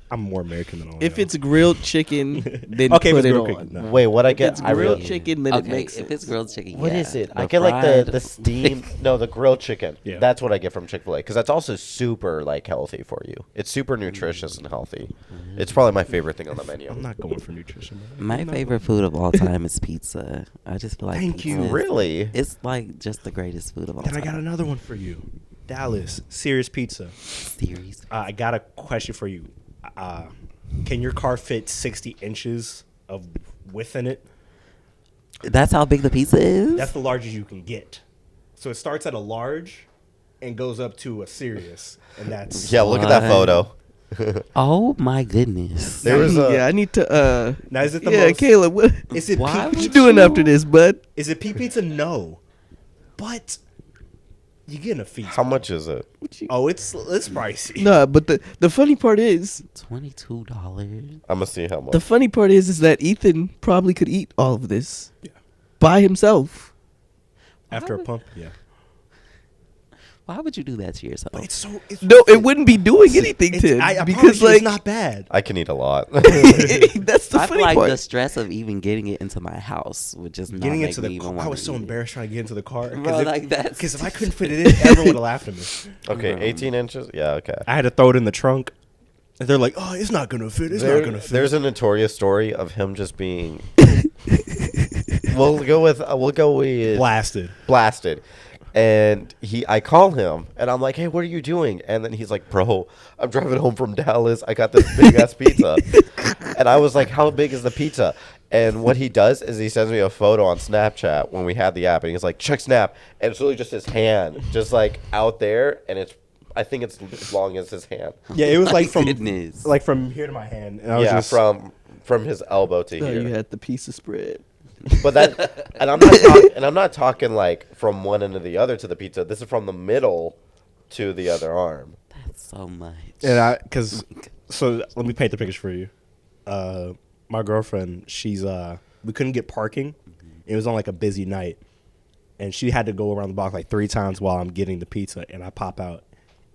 I'm more American than all. If it's grilled chicken, then Okay, if put it's it grilled on. chicken, no. Wait, what I If get? it's I grilled really. chicken, then Okay, it makes if sense. it's grilled chicken, What yeah. is it? The I get like the fried- steam. No, the grilled chicken. Yeah. That's what I get from Chick-fil-A because that's also super like healthy for you. It's super nutritious and healthy. It's probably my favorite thing on the menu. I'm not going for nutrition. Man. My favorite food of all time is pizza. I just feel like Thank pizza you. is- Really? It's like just the greatest food of all Then time. I got another one for you. Dallas, Serious Pizza. Series. I got a question for you. Can your car fit 60 inches of width in it? That's how big the pizza is? That's the largest you can get. So it starts at a large and goes up to a serious, and that's Yeah, look at that What? photo. Oh my goodness. There was a. yeah, I need to. Now is it the Yeah, most? Caleb, what Is it Why Pete? would you doing after this, bud? Is it Pete Pizza? No, but you're getting a feast. How much is it? Oh, it's pricey. No, but the funny part is $22. I'm gonna see how much. the funny part is that Ethan probably could eat all of this Yeah. by himself. After a pump, yeah. Why would you do that to yourself? But it's so. It's No, it wouldn't be doing anything to him I because promise you, like it's not bad. I can eat a lot. that's the I funny feel like part. the stress of even getting it into my house would just not Getting make into me the even car, want I was to so eat it. embarrassed trying to get into the car. Bro, like that's Because if I couldn't fit it in, everyone would have laughed at me. Okay, 18 inches. Yeah, okay. I had to throw it in the trunk. And they're like, "Oh, it's not gonna fit. It's not gonna fit." There's a notorious story of him just being. we'll go with blasted. blasted. And I call him and I'm like, hey, what are you doing? And then he's like, bro, I'm driving home from Dallas. I got this big ass pizza. And I was like, how big is the pizza? And what he does is he sends me a photo on Snapchat when we had the app, and he's like, check Snap. And it's really just his hand, just like out there, and I think it's as long as his hand. Yeah, it was like My from goodness. from here to my hand. And I was Yeah, just from his elbow to Oh, here. you had the pizza spread. But and I'm not talking like from one end to the other to the pizza. This is from the middle to the other arm. That's so much. and so let me paint the picture for you. My girlfriend, she's we couldn't get parking. It was on like a busy night, and she had to go around the block like 3 times while I'm getting the pizza. And I pop out,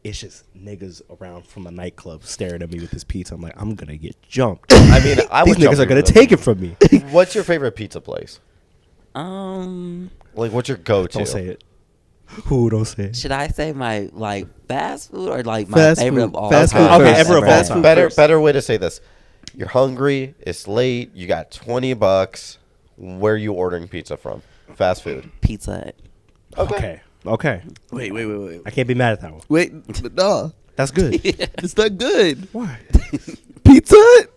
it's just niggas around from a nightclub staring at me with this pizza. I'm like, I'm gonna get jumped. I mean, I These would jump niggas are gonna for them. take it from me. What's your favorite pizza place? Like, What's your go-to? Don't say it. Who don't say it? should I say my like fast food or like my Fast favorite food. of all Fast time? food Okay, first. ever of all Fast time. food Better first. better way to say this. You're hungry. It's late. You got $20. Where are you ordering pizza from? Fast food. Pizza Hut. Okay. Wait. I can't be mad at that one. Wait, no, That's good. it's not good. Why? Pizza Hut?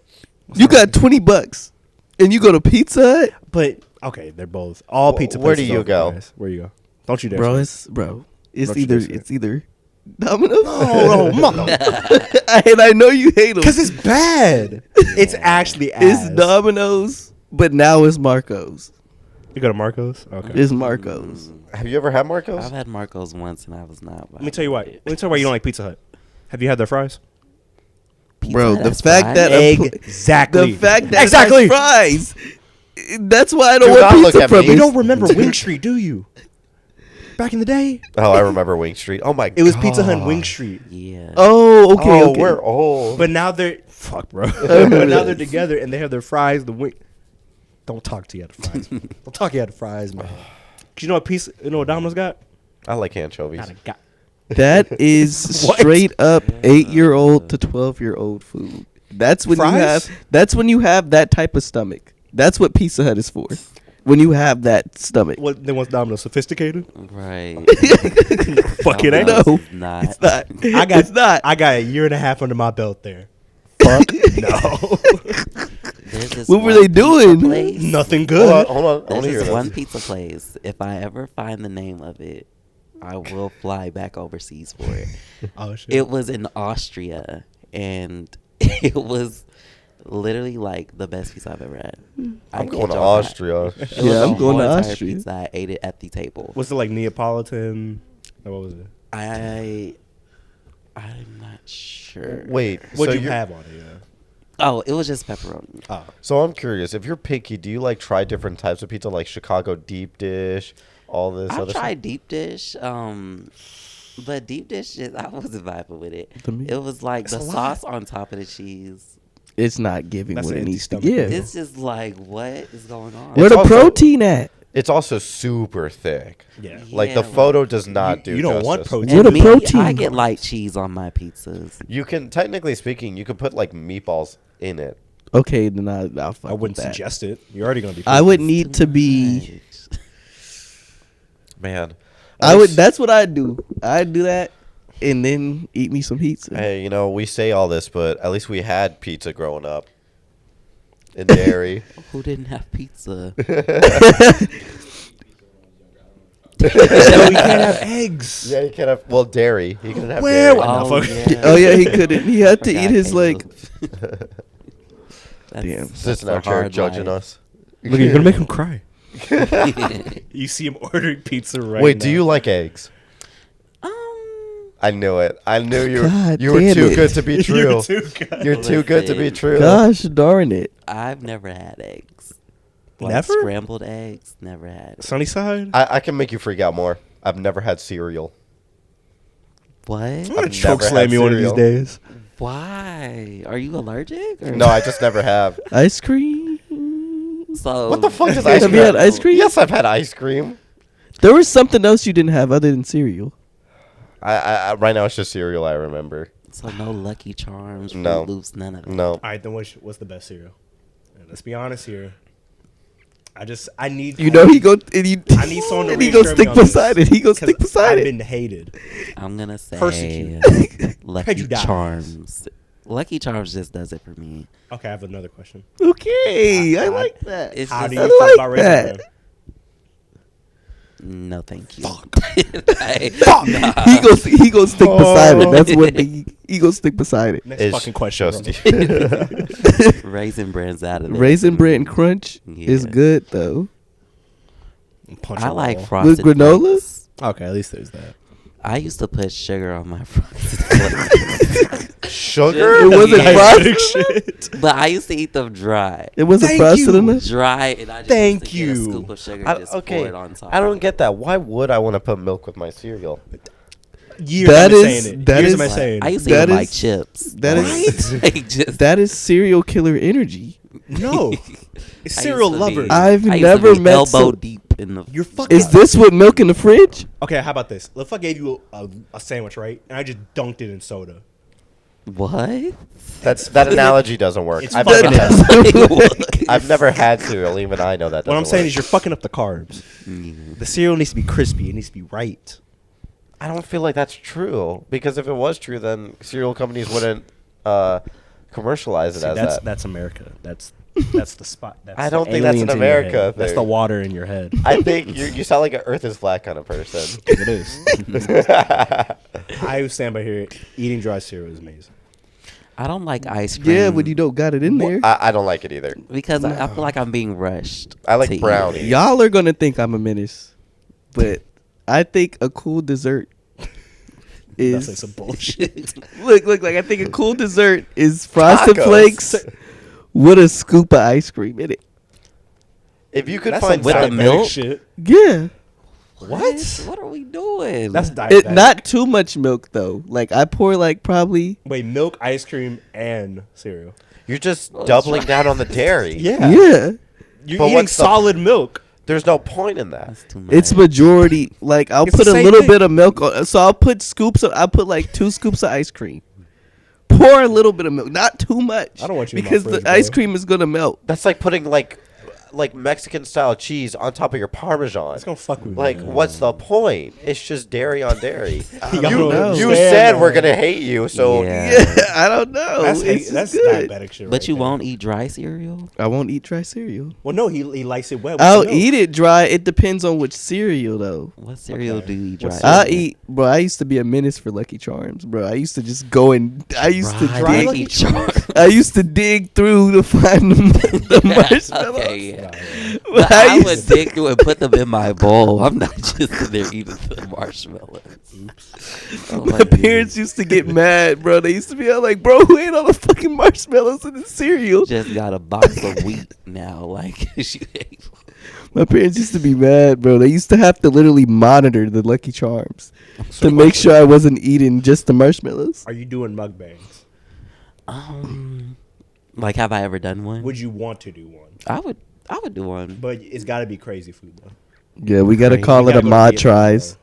You got $20 and you go to Pizza Hut? But okay, they're both all pizza. Where do places you go? overpriced. Where you go? Don't you dare. Bro, say it's Don't you either dare say it's either Domino's. Oh, mother. And I know you hate them Because it's bad. It's actually ass. It's Domino's, but now it's Marco's. You go to Marco's? Okay. It's Marco's. Have you ever had Marco's? I've had Marco's once and I was not. Let me tell you why. Let me tell you why you don't like Pizza Hut. Have you had their fries? Bro, the Hut fact has that fries? Exactly. the fact that Exactly. it has fries. That's why I don't Do want not look pizza at from me. You it. don't remember Wing Street, do you? Back in the day, Oh, I remember Wing Street. Oh my god. it was Pizza Hut and Wing Street. Yeah. Oh, okay, Oh, okay. we're old. But now they're fuck, bro. remember but now that. they're together and they have their fries. The wing. Don't talk to you at the fries. Don't talk to you at the fries, man. 'Cause you know what pizza? You know what Domino's got? I like anchovies. Got a guy. That is What? straight up 8-year-old to 12-year-old food. That's when Fries? you have. That's when you have that type of stomach. That's what Pizza Hut is for. When you have that stomach. What? Then what's Domino's? Sophisticated? Right. Fuck it ain't. No, Domino's is not. it's not. I got. It's not. I got a year and a half under my belt there. Fuck no. There's this What were one they pizza doing? place. Nothing Hold good. on. I want There's to hear this this. one pizza place. If I ever find the name of it, I will fly back overseas for it. Oh shit. It was in Austria, and it was literally like the best pizza I've ever had. I I'm kid going to y'all not. Austria. It was Yeah, I'm a going whole to entire Austria. Pizza. I ate it at the table. Was it like Neapolitan? Or what was it? I'm not sure. Wait. What'd so you you're- have on it? Yeah. Oh, it was just pepperoni. Oh. So I'm curious. If you're picky, do you like try different types of pizza, like Chicago deep dish, all this I other tried deep dish, but deep dish just I wasn't vibing with it. To me, It was like It's the a lot. sauce on top of the cheese. it's not giving That's what an it empty needs to stomach. give. It's just like what is going on? Where It's the also- protein at? It's also super thick. Yeah. Like the Yeah, photo does not you do don't want justice. protein. Where the And me, protein I get goes? light cheese on my pizzas. You can, technically speaking, you could put like meatballs in it. Okay, then I'll fuck I wouldn't with that. suggest it. You're already gonna be. I would pissed. need to be. Much. Man. I would. That's what I'd do. I'd do that, and then eat me some pizza. Hey, you know, we say all this, but at least we had pizza growing up. In dairy. Who didn't have pizza? No, we can't have eggs. Yeah, you can't have. Well, dairy. You can have Where? dairy. Well, Oh, fuck. yeah. Oh yeah, he couldn't. He had to Forgot eat his Caleb. like. That's, Damn. Sitting a out here hard judging life. us. Look, you're gonna make him cry. You see him ordering pizza right Wait, now. do you like eggs? I knew it. I knew you were. God You were damn too it. good to be true. You're too good. You're too good to be Listen. true. Gosh darn it! I've never had eggs. Like Never? scrambled eggs. Never had. Sunny side. I can make you freak out more. I've never had cereal. What? I'm gonna I've choke never slam had you one of these cereal. days. Why? Are you allergic? Or? No, I just never have. Ice cream. So What the fuck does Have ice you cream? had ice cream? Yes, I've had ice cream. There was something else you didn't have other than cereal. I right now it's just cereal. I remember. So no Lucky Charms, Fruit No. Loops, none of it. No. All right, then what's the best cereal? And let's be honest here. I need. You know he go and you. I need someone to and he go reassure me stick on this, beside it. He go 'cause stick beside I've it. been hated. I'm gonna say Persecuted. Lucky Prejudiced. Charms. Lucky Charms just does it for me. Okay, I have another question. Okay, I I- like that. It's How just do you I feel like about Raisin that. Bran? no, thank you. He goes stick beside it. That's what he goes stick beside it. Next It's fucking question. bro. Justy. Raisin Bran's out of there. Raisin Bread Crunch is Yeah. good though. Punch I a like wall. frosted granola? flakes. Okay, at least there's that. I used to put sugar on my frosted flakes. Sugar? It wasn't Yeah. frosted. Shit. But I used to eat them dry. It wasn't Thank frosted you. enough. Dry, and I just Thank used to get you. a scoop of sugar and just pour Okay, it on top. I don't get that. Why would I want to put milk with my cereal? Years That I've been is- saying it. that Years is- am I saying I it. used to eat That them like is- chips. that is- like just That is serial killer energy. No. It's I used cereal to be- lovers. I've I used never to be met elbow some- deep in the. You're fucking. Is this what milk in the fridge? Okay, how about this? If I gave you a sandwich, right, and I just dunked it in soda. What? That analogy doesn't work. It's I've fucking never, ass. had, I've never had cereal. Even I know that. What I'm doesn't saying work. is you're fucking up the carbs. The cereal needs to be crispy. It needs to be right. I don't feel like that's true because if it was true, then cereal companies wouldn't commercialize it See, as that's that. That's America. That's the spot. That's I the don't think that's an aliens in your America head. That's thing. the water in your head. I think you sound like an Earth is flat kind of person. It is. I stand by here. Eating dry cereal is amazing. I don't like ice cream. Yeah, when you don't got it in there. I don't like it either. because I feel like I'm being rushed. I like to eat brownies. it. Y'all are gonna think I'm a menace, but I think a cool dessert That's like is some bullshit. look. Like I think a cool dessert is Frosted Tacos. Flakes with a scoop of ice cream in it. If you could That's find some with the diabetic milk? shit. Yeah, What? What are we doing? That's diabetic. not too much milk though. Like I pour like probably Wait, milk, ice cream, and cereal. you're just doubling down on the dairy. Yeah. yeah. You're But eating what's the- solid milk. There's no point in that. That's too much. It's majority. Like I'll It's put the a same little thing. bit of milk on. So I'll put scoops. I'll put like 2 scoops of ice cream. Pour a little bit of milk, not too much. I don't want you in my because fridge, the ice bro. cream is gonna melt. That's like putting like Mexican style cheese on top of your Parmesan. It's gonna fuck with me. Like, what's the point? It's just dairy on dairy. Y'all don't you understand, said we're man. gonna hate you, so Yeah. Yeah, I don't know. That's It's that's just good. diabetic shit. But right you there. won't eat dry cereal? I won't eat dry cereal. Well, no, he likes it wet. with I'll the milk. eat it dry. It depends on which cereal though. What cereal Okay. do you eat What dry? cereal? I eat, bro. I used to be a menace for Lucky Charms, bro. I used to just go and I used to Dry dig. Lucky Charms. I used to dig through to find the marshmallows. Okay, yeah. But But I used would to- dig through and put them in my bowl. I'm not just in there eating the marshmallows. Oh My parents used to get mad, bro. They used to be all like, "Bro, who ate all the fucking marshmallows in the cereal?" just got a box of wheat now. Like, My parents used to be mad, bro. They used to have to literally monitor the Lucky Charms to make sure I wasn't eating just the marshmallows. Are you doing mukbangs? like, have I ever done one? Would you want to do one? I would do one. But it's got to be crazy food though. Yeah, we gotta Crazy. call We it gotta a go to mod Vietnam, tries.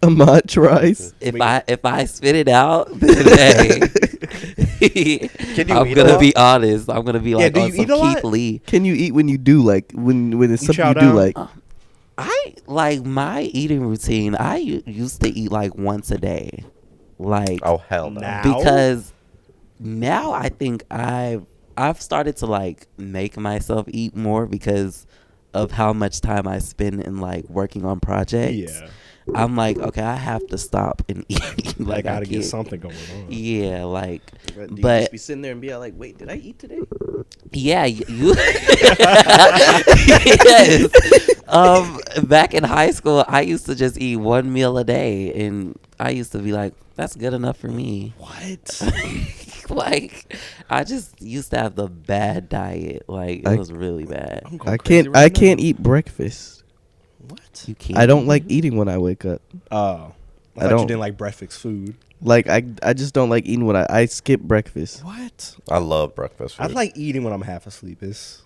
A mod tries. If I spit it out, then hey, Can you I'm eat a gonna lot? be honest. I'm gonna be like do on you some eat a lot? Keith Lee. Can you eat when you do like when it's You something chow you do down? like? I like my eating routine. I used to eat like once a day, like Oh hell no. Now? because now I think I've started to like make myself eat more because of how much time I spend in like working on projects. Yeah. I'm like, okay, I have to stop and eat. I like gotta get can't- something going on. Yeah, like, Do you but just be sitting there and be all like, "Wait, did I eat today?" yeah, you. Yes. Back in high school, I used to just eat one meal a day, and I used to be like, "That's good enough for me." What? Like, I just used to have the bad diet. Like, it was really bad. I'm going I crazy can't. right I can't now. eat breakfast. What? You can't. I don't like eating when I wake up. Oh, I thought you don't. didn't like breakfast food. Like I just don't like eating when I skip breakfast. What? I love breakfast food. I like eating when I'm half asleep. It's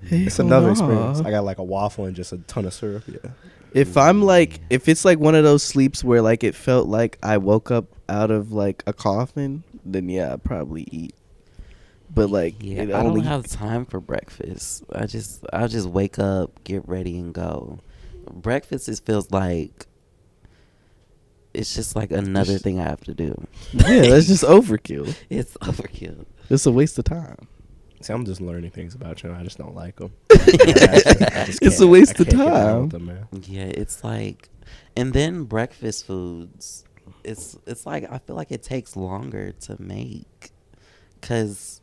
Hell another nah. experience. I got like a waffle and just a ton of syrup. Yeah. If I'm like, if it's like one of those sleeps where like it felt like I woke up out of like a coffin, then yeah, I'd probably eat. But like, Yeah, it I only don't have time for breakfast. I'll just wake up, get ready, and go. Breakfast feels like it's just like another thing I have to do. yeah, that's just overkill. It's overkill. It's a waste of time. See, I'm just learning things about you. I just don't like them. It's a waste of time. Yeah, it's like, and then breakfast foods. It's like I feel like it takes longer to make, cause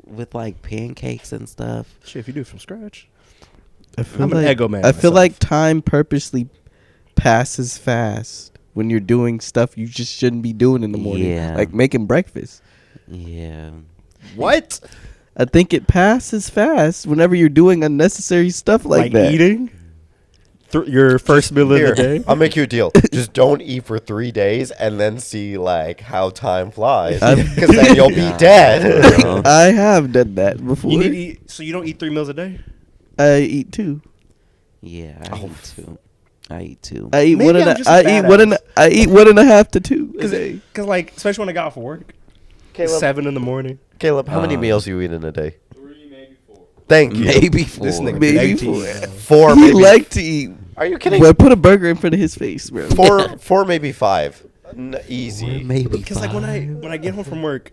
with like pancakes and stuff. Shit, if you do it from scratch. I feel I'm an like Eggo man I feel myself. like time purposely passes fast when you're doing stuff you just shouldn't be doing in the morning. Yeah. Like making breakfast. Yeah. What? I think it passes fast whenever you're doing unnecessary stuff like that. eating? Your first meal of Here, the day? I'll make you a deal. Just don't eat for 3 days and then see like how time flies. I've- Because then you'll be dead. I have done that before. You need to eat, so you don't eat 3 meals a day? I eat 2. Yeah. I eat too. I eat too. I eat Maybe one and I'm a, just a I eat one and badass. I eat 1.5 to 2 a day. Because like, especially when I got off of work. Caleb, 7 in the morning. Caleb, how many Uh, meals do you eat in a day? 3, maybe 4. Thank you. Maybe 4. This nigga Maybe beg to 4. eat, 4, He maybe. like to eat. Are you kidding? Well, put a burger in front of his face, bro. 4, maybe 5. Or Easy. maybe Because like when I get home from work,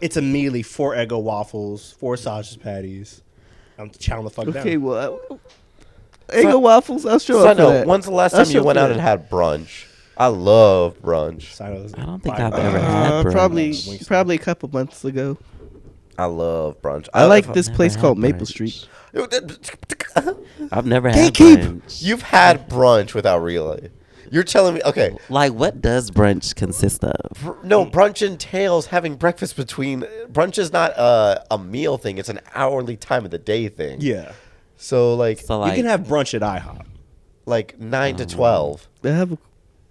it's immediately 4 Eggo waffles, 4 sausage patties. I'm chowing the fuck down. Okay, well, Eggo waffles. I'll show So up for that. when's the last I'll time show you up went for out that. and had brunch? I love brunch. I don't think I've ever had brunch. Probably a couple months ago. I love brunch. I like I've this never place had called Maple brunch. Street. I've never had Gatekeep. brunch. You've had brunch without realizing. You're telling me, okay? Like, what does brunch consist of? No, brunch entails having breakfast between. Brunch is not a meal thing; it's an hourly time of the day thing. Yeah. So like, So, You like, can have brunch at IHOP. like 9 to 12, They have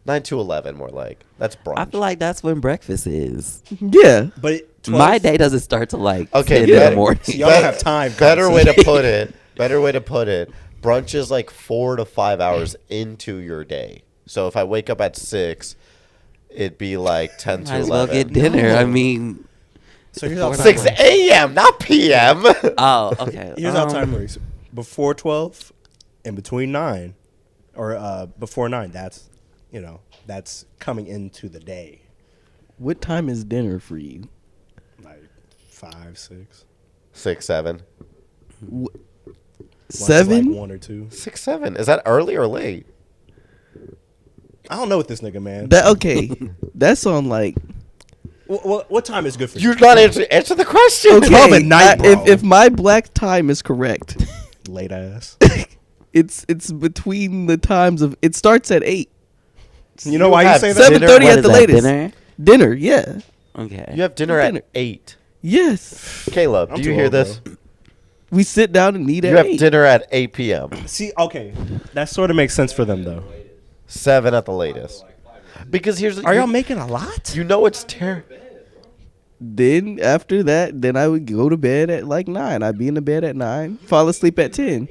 9 to 11, more like. That's brunch. I feel like that's when breakfast is. yeah. But 12, My day doesn't start till like Okay, 10 in the better- morning. y'all don't have time. Better way to put it. Better way to put it. Brunch is like 4 to 5 hours into your day. So if I wake up at 6, it'd be like 10 to Might as well 11. get dinner. No. I mean, So here's how time 6 works. a.m., not p.m. oh, okay. Here's how time works. Before 12 and between 9 or before 9, that's, that's coming into the day. What time is dinner for you? Like 5, 6. 6, 7. Wh- Lunch is 7? Like 1 or 2. 6, 7. Is that early or late? I don't know with this nigga, man. That okay? That's on like What time is good for you? You're not answer the question. okay. 12 at night, bro. if my black time is correct, Late ass. it's between the times of. It starts at 8. You know why you have say that? 7:30 What at is the that, latest. dinner? Dinner, yeah, Okay. You have dinner Dinner. at 8. yes. Caleb, I'm do too you hear old, this? We sit down and eat You at have 8. dinner at 8 p.m. See, okay. That sort of makes sense for them, though. 7 at the latest. Because here's Are y'all making a lot? You know it's terrible. Then after that, then I would go to bed at like 9. I'd be in the bed at 9, fall asleep at 10.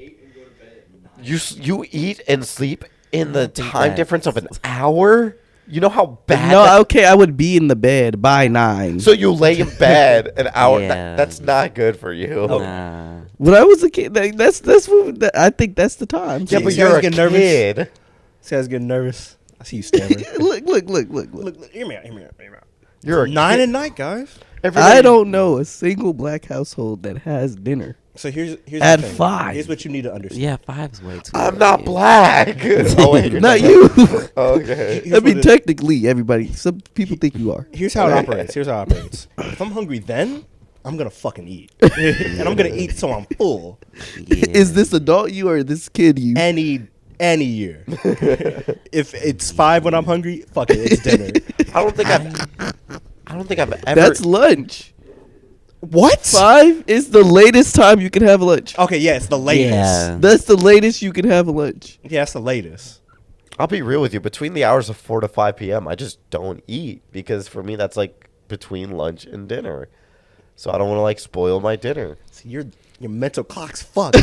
You eat and sleep in the think time that- difference of an hour? You know how bad No, that- okay, I would be in the bed by 9. So you lay in bed an hour. Yeah. That's not good for you. Nah. When I was a kid, that's what I think that's the time. Yeah, but See, you're I a get nervous. kid. See, I was getting nervous. I see you stammering. Look, hear me out. You're a 9 kid. at night, guys. Everybody- I don't know a single black household that has dinner. So here's At the thing. 5. Here's what you need to understand. Yeah, 5's way too I'm early. not black. Oh, wait, you're Not you. Okay. Here's I mean, what it- technically, everybody. Some people think you are. Here's how it operates. If I'm hungry then, I'm going to fucking eat. And I'm going to eat so I'm full. Yeah. Is this adult you or this kid you? Any year. If it's 5 when I'm hungry, fuck it, it's dinner. I don't think I've ever. That's lunch. What? 5 is the latest time you can have lunch. Okay, yeah, it's the latest. Yeah. That's the latest you can have a lunch. Yeah, it's the latest. I'll be real with you. Between the hours of 4 to 5 p.m., I just don't eat because for me that's like between lunch and dinner. So I don't want to like spoil my dinner. See, your mental clock's fucked.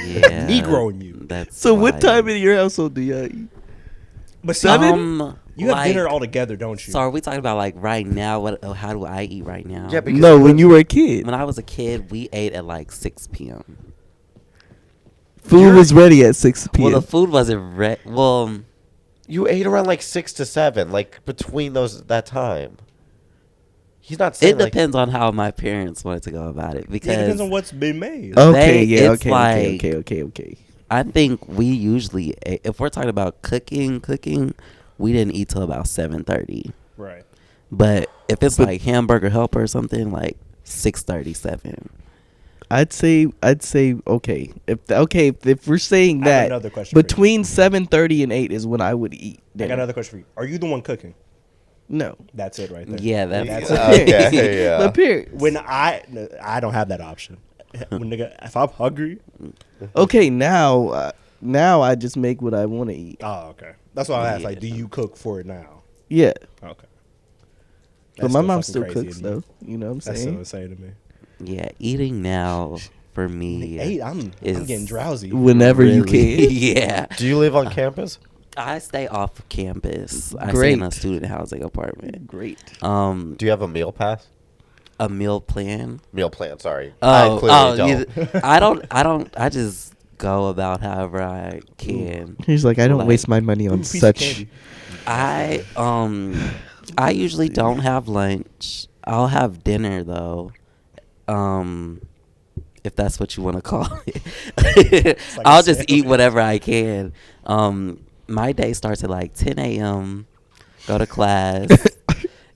Yeah. Negro in you. That's So what wild. time in your household do you eat? But see, you have dinner all together, don't you? So are we talking about like right now? How do I eat right now? Yeah, because No, when you were a kid, when I was a kid, we ate at like 6 p.m. food was ready at 6 p.m. Well, the food wasn't well. you ate around like 6 to 7, like between that time. He's not saying It depends on how my parents wanted to go about it Yeah, because it depends on what's been made. Okay, They- yeah, it's okay. I think we usually, if we're talking about cooking, we didn't eat till about 7:30. Right. But if it's like hamburger helper or something, like 6:30, 7. I'd say okay. If we're saying I have that another question for you. between 7:30 and 8 is when I would eat I dinner. got another question for you. Are you the one cooking? No. That's it right there. Yeah, that's Okay, yeah. My parents. When I don't have that option. When nigga, if I'm hungry, Okay, now I just make what I want to eat. oh okay. That's why I asked. Like, do you cook for it now? Yeah. Okay. But That's my still mom fucking still crazy cooks to me. though. You know what I'm That's still saying? insane to me. yeah. Eating now for me. I'm is getting drowsy. Whenever you really- can. Yeah. Do you live on campus? I stay off campus. I stay in a Great. student housing apartment. Great. Do you have a meal pass? A meal plan. Meal plan, sorry. I clearly don't. I don't. I just go about however I can. He's like, I don't Like- waste my money on Piece of such. candy. I usually don't have lunch. I'll have dinner though. If that's what you want to call it. like I'll a just eat sandwich. whatever I can. My day starts at like 10 a.m. Go to class,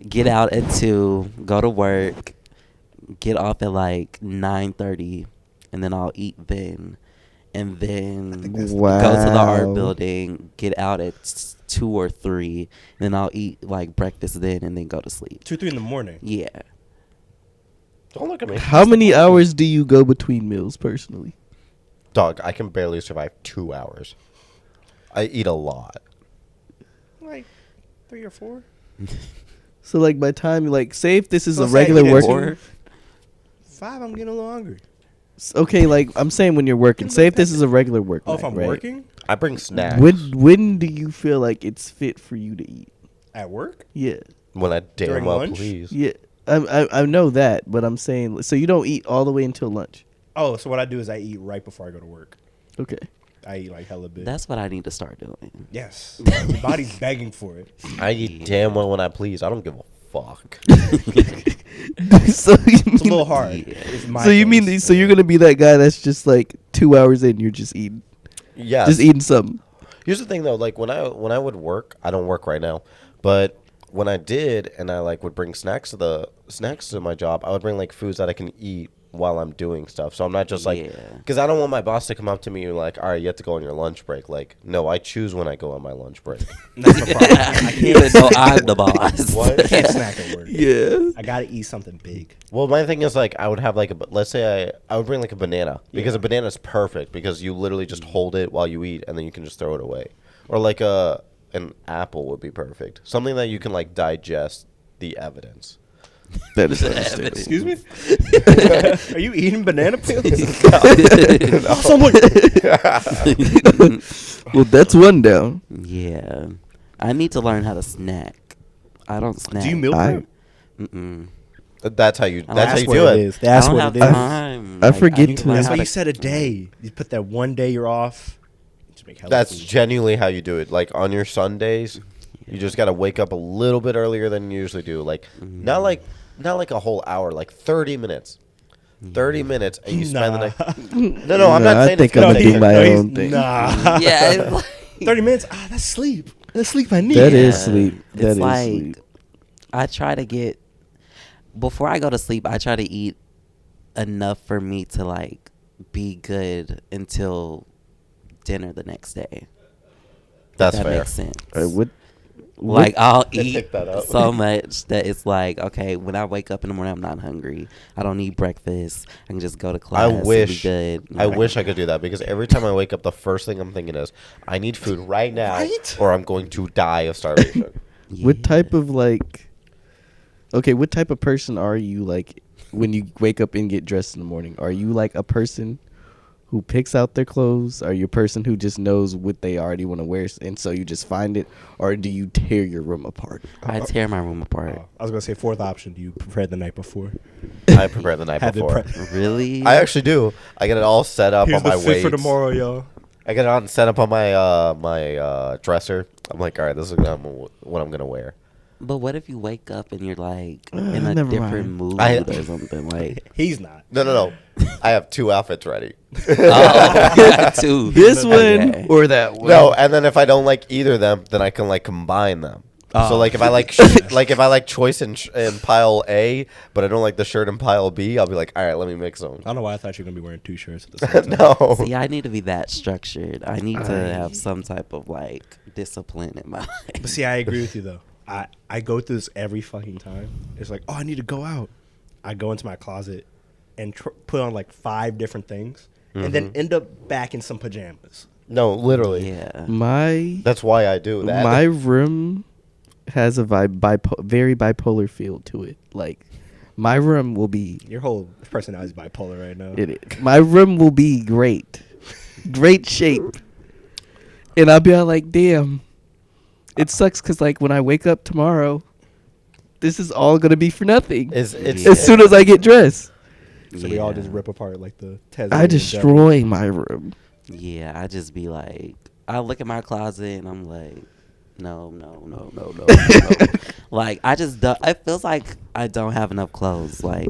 get out at 2, go to work, get off at like 9:30, and then I'll eat then. And then that's the go to the art Wow. building, get out at 2 or 3, and then I'll eat like breakfast then and then go to sleep. 2, 3 in the morning. Yeah. Don't look at me. How many hours do you go between meals personally? Dog, I can barely survive 2 hours. I eat a lot. Like 3 or 4. So like by time like say if this is So a say I regular eat at work. 2, 5, I'm getting a little hungry. Okay, like I'm saying when you're working. Say if this is a regular work. Oh, if night, I'm right? working I bring snacks When do you feel like it's fit for you to eat? at work, Yeah, when I damn During well lunch? please. yeah. I know that, but I'm saying so you don't eat all the way until lunch. oh, so what I do is I eat right before I go to work. Okay. I eat like hella big. That's what I need to start doing. Yes, the body's begging for it. I eat damn well when I please. I don't give a fuck. So you It's a mean, little hard. Yeah. It's my so you mean case. so you're gonna be that guy that's just like 2 hours in, you're just eating, Yeah. just eating something. Here's the thing though, like when I would work, I don't work right now, but when I did and I like would bring snacks to my job, I would bring like foods that I can eat while I'm doing stuff. So I'm not just like, Yeah. because I don't want my boss to come up to me and like, all right, you have to go on your lunch break. Like, no, I choose when I go on my lunch break. That's the problem. I Even though I'm the boss. What? I can't snack at work. Yeah. I gotta eat something big. Well, my thing is like I would have like let's say I would bring like a banana because a banana is perfect because you literally just hold it while you eat and then you can just throw it away, or like an apple would be perfect, something that you can like digest the evidence. That is understandable. Excuse me? Are you eating banana peels? Well, that's one down. Yeah. I need to learn how to snack. I don't snack. Do you meal I- prep? Mm-mm. That's how you. Oh, That's how you what do it. is. That's I don't what have it is. time. I forget need to- learn That's how why to- you said a day. You put that one day you're off. Just make hella That's food. genuinely how you do it. Like on your Sundays, you just gotta wake up a little bit earlier than you usually do. Like not like a whole hour, like 30 minutes. 30 minutes, and you spend the night. No, I'm Nah, not I saying think it's I'm gonna gonna do take my a- he's- own thing. Nah. Yeah. It's like, 30 minutes? That's sleep. That's sleep I need. That Yeah. is sleep. That It's is like sleep. I try to get before I go to sleep. I try to eat enough for me to like be good until dinner the next day. That's That fair. makes sense. What? Like I'll Let's eat pick that up. so much that it's like, okay, when I wake up in the morning, I'm not hungry. I don't need breakfast. I can just go to class. I and be wish good. I wish I could do that because every time I wake up, the first thing I'm thinking is, I need food right now, Right? or I'm going to die of starvation. What type of like? Okay, what type of person are you like when you wake up and get dressed in the morning? Are you like a person who picks out their clothes? Are you a person who just knows what they already want to wear and so you just find it, or do you tear your room apart? I tear my room apart. I was going to say fourth option. Do you prepare the night before? I prepare the night Have it before. Really? I actually do. I get it all set up Here's on my the fit for weights. tomorrow, y'all. I get it on set up on my dresser. I'm like, all right, this is what I'm gonna wear. But what if you wake up and you're like in a never different mind. mood I- or something? Like, He's not. No. I have 2 outfits ready. oh, two. This one Okay. or that one? No, and then if I don't like either of them, then I can like combine them. So like if I like if I like choice in pile A, but I don't like the shirt in pile B, I'll be like, all right, let me mix them. I don't know why I thought you were going to be wearing 2 shirts at the same time. No. See, I need to be that structured. I need to have some type of like discipline in my life. But see, I agree with you, though. I go through this every fucking time. It's like, oh, I need to go out. I go into my closet and put on like 5 different things and then end up back in some pajamas. No, literally. Yeah. My That's why I do that. my room has a very bipolar feel to it. Like my room will be Your whole personality is bipolar right now. it is. My room will be great shape, and I'll be all like, damn. It sucks because like when I wake up tomorrow, this is all gonna be for nothing. it's As soon as I get dressed, So we all just Yeah. rip apart like the Tesla. I destroy my room. Yeah, I just be like, I look at my closet and I'm like, No. Like, I just don't. It feels like I don't have enough clothes. Like,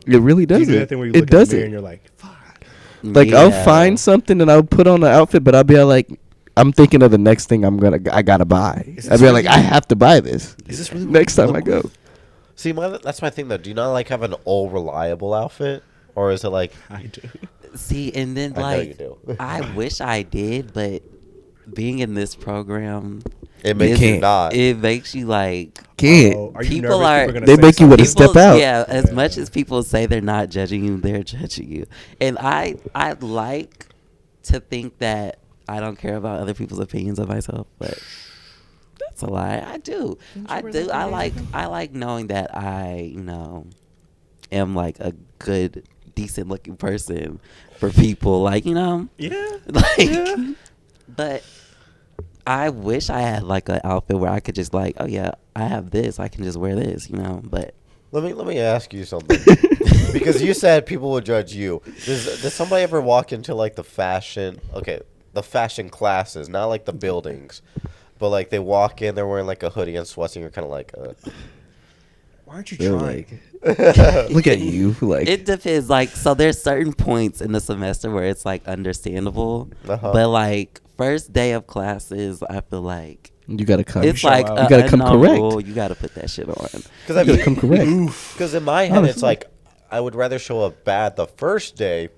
It really You doesn't. do that thing where you It look in the doesn't. mirror and you're like, fuck. Like I'll yeah. find something and I'll put on an outfit, but I'll be like, I'm thinking of the next thing I gotta buy. Is I'll this be really- like, I have to buy this Is this really next what you time I look go. See, that's my thing though. Do you not like have an all reliable outfit, or is it like I do. See, and then I know like, you do. I wish I did, but being in this program, it makes You you can't. not? it makes you like. Can't. Oh, are you People nervous are- people gonna They say make you wanna something? step out. Yeah, as Yeah. much as people say they're not judging you, they're judging you. And I'd like to think that I don't care about other people's opinions of myself, but that's a lie. I do. I do. I like knowing that I, am like a good, decent looking person for people. Like, Yeah. like, Yeah. but I wish I had like an outfit where I could just like, oh yeah, I have this. I can just wear this, But Let me ask you something. Because you said people would judge you. Does somebody ever walk into like the fashion classes, not like the buildings, but like they walk in, they're wearing like a hoodie and sweats, and you're kind of like, Why aren't you They're trying? like, look at you, like it depends. Like, so there's certain points in the semester where it's like understandable, Uh-huh. but like first day of classes, I feel like you gotta come. it's show like out. a You gotta come unknown correct. rule. You gotta put that shit on. because I You gotta come correct. Because in my head, it's Honestly. like I would rather show up bad the first day,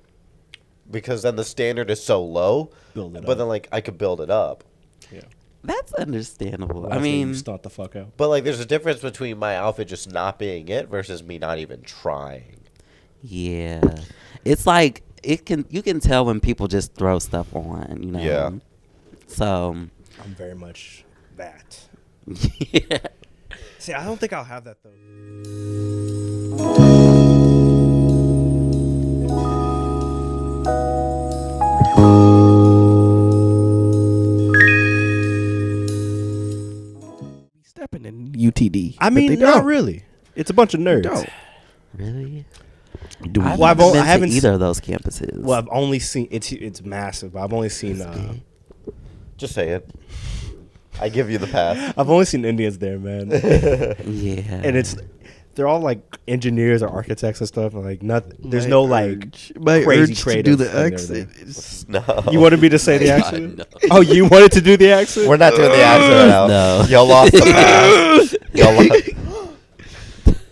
because then the standard is so low. Build it but up. then like I could build it up. Yeah. That's understandable. Last I day, you mean, stunt the fuck out. But like, there's a difference between my outfit just not being it versus me not even trying. yeah, it's like you can tell when people just throw stuff on. Yeah. So, I'm very much that. yeah. See, I don't think I'll have that though. Stepping in UTD. I but mean, they not don't. really. It's a bunch of nerds. Don't. Really? Do I've Well, I've never al- been I haven't to s- either of those campuses. Well, I've only seen it's massive. But I've only seen Just say it. I give you the pass. I've only seen Indians there, man. yeah. And they're all like engineers or architects and stuff. And like there's no like my crazy urge to creative do the thing there, accent. though. Is, No. You wanted me to say the God, accent? no. Oh, you wanted to do the accent? We're not doing the accent right now. No. Y'all lost the pass. Y'all lost.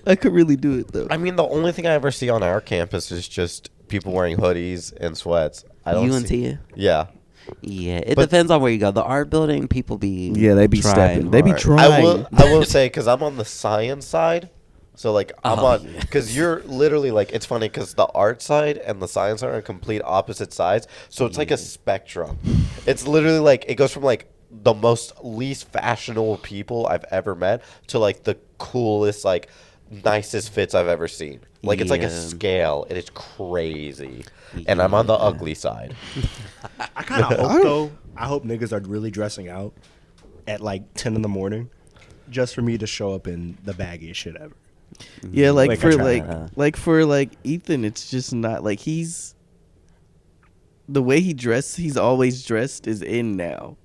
I could really do it though. I mean, the only thing I ever see on our campus is just people wearing hoodies and sweats. I don't UNT? see. Yeah. Yeah, it But- depends on where you go. The art building, people be Yeah, they be trying stepping. They be hard. trying. I will say, because I'm on the science side, so like I'm Oh, on, yeah. because you're literally like, it's funny because the art side and the science are on complete opposite sides, so it's like a spectrum. It's literally like it goes from like the most least fashionable people I've ever met to like the coolest, like nicest fits I've ever seen. Like it's like a Yeah. scale, and it's crazy. And I'm on the ugly side. I kind of hope though. I hope niggas are really dressing out at like 10 in the morning, just for me to show up in the baggiest shit ever. Yeah, like Like, I for try. like for like Ethan, it's just not like he's the way he dressed. He's always dressed is in now,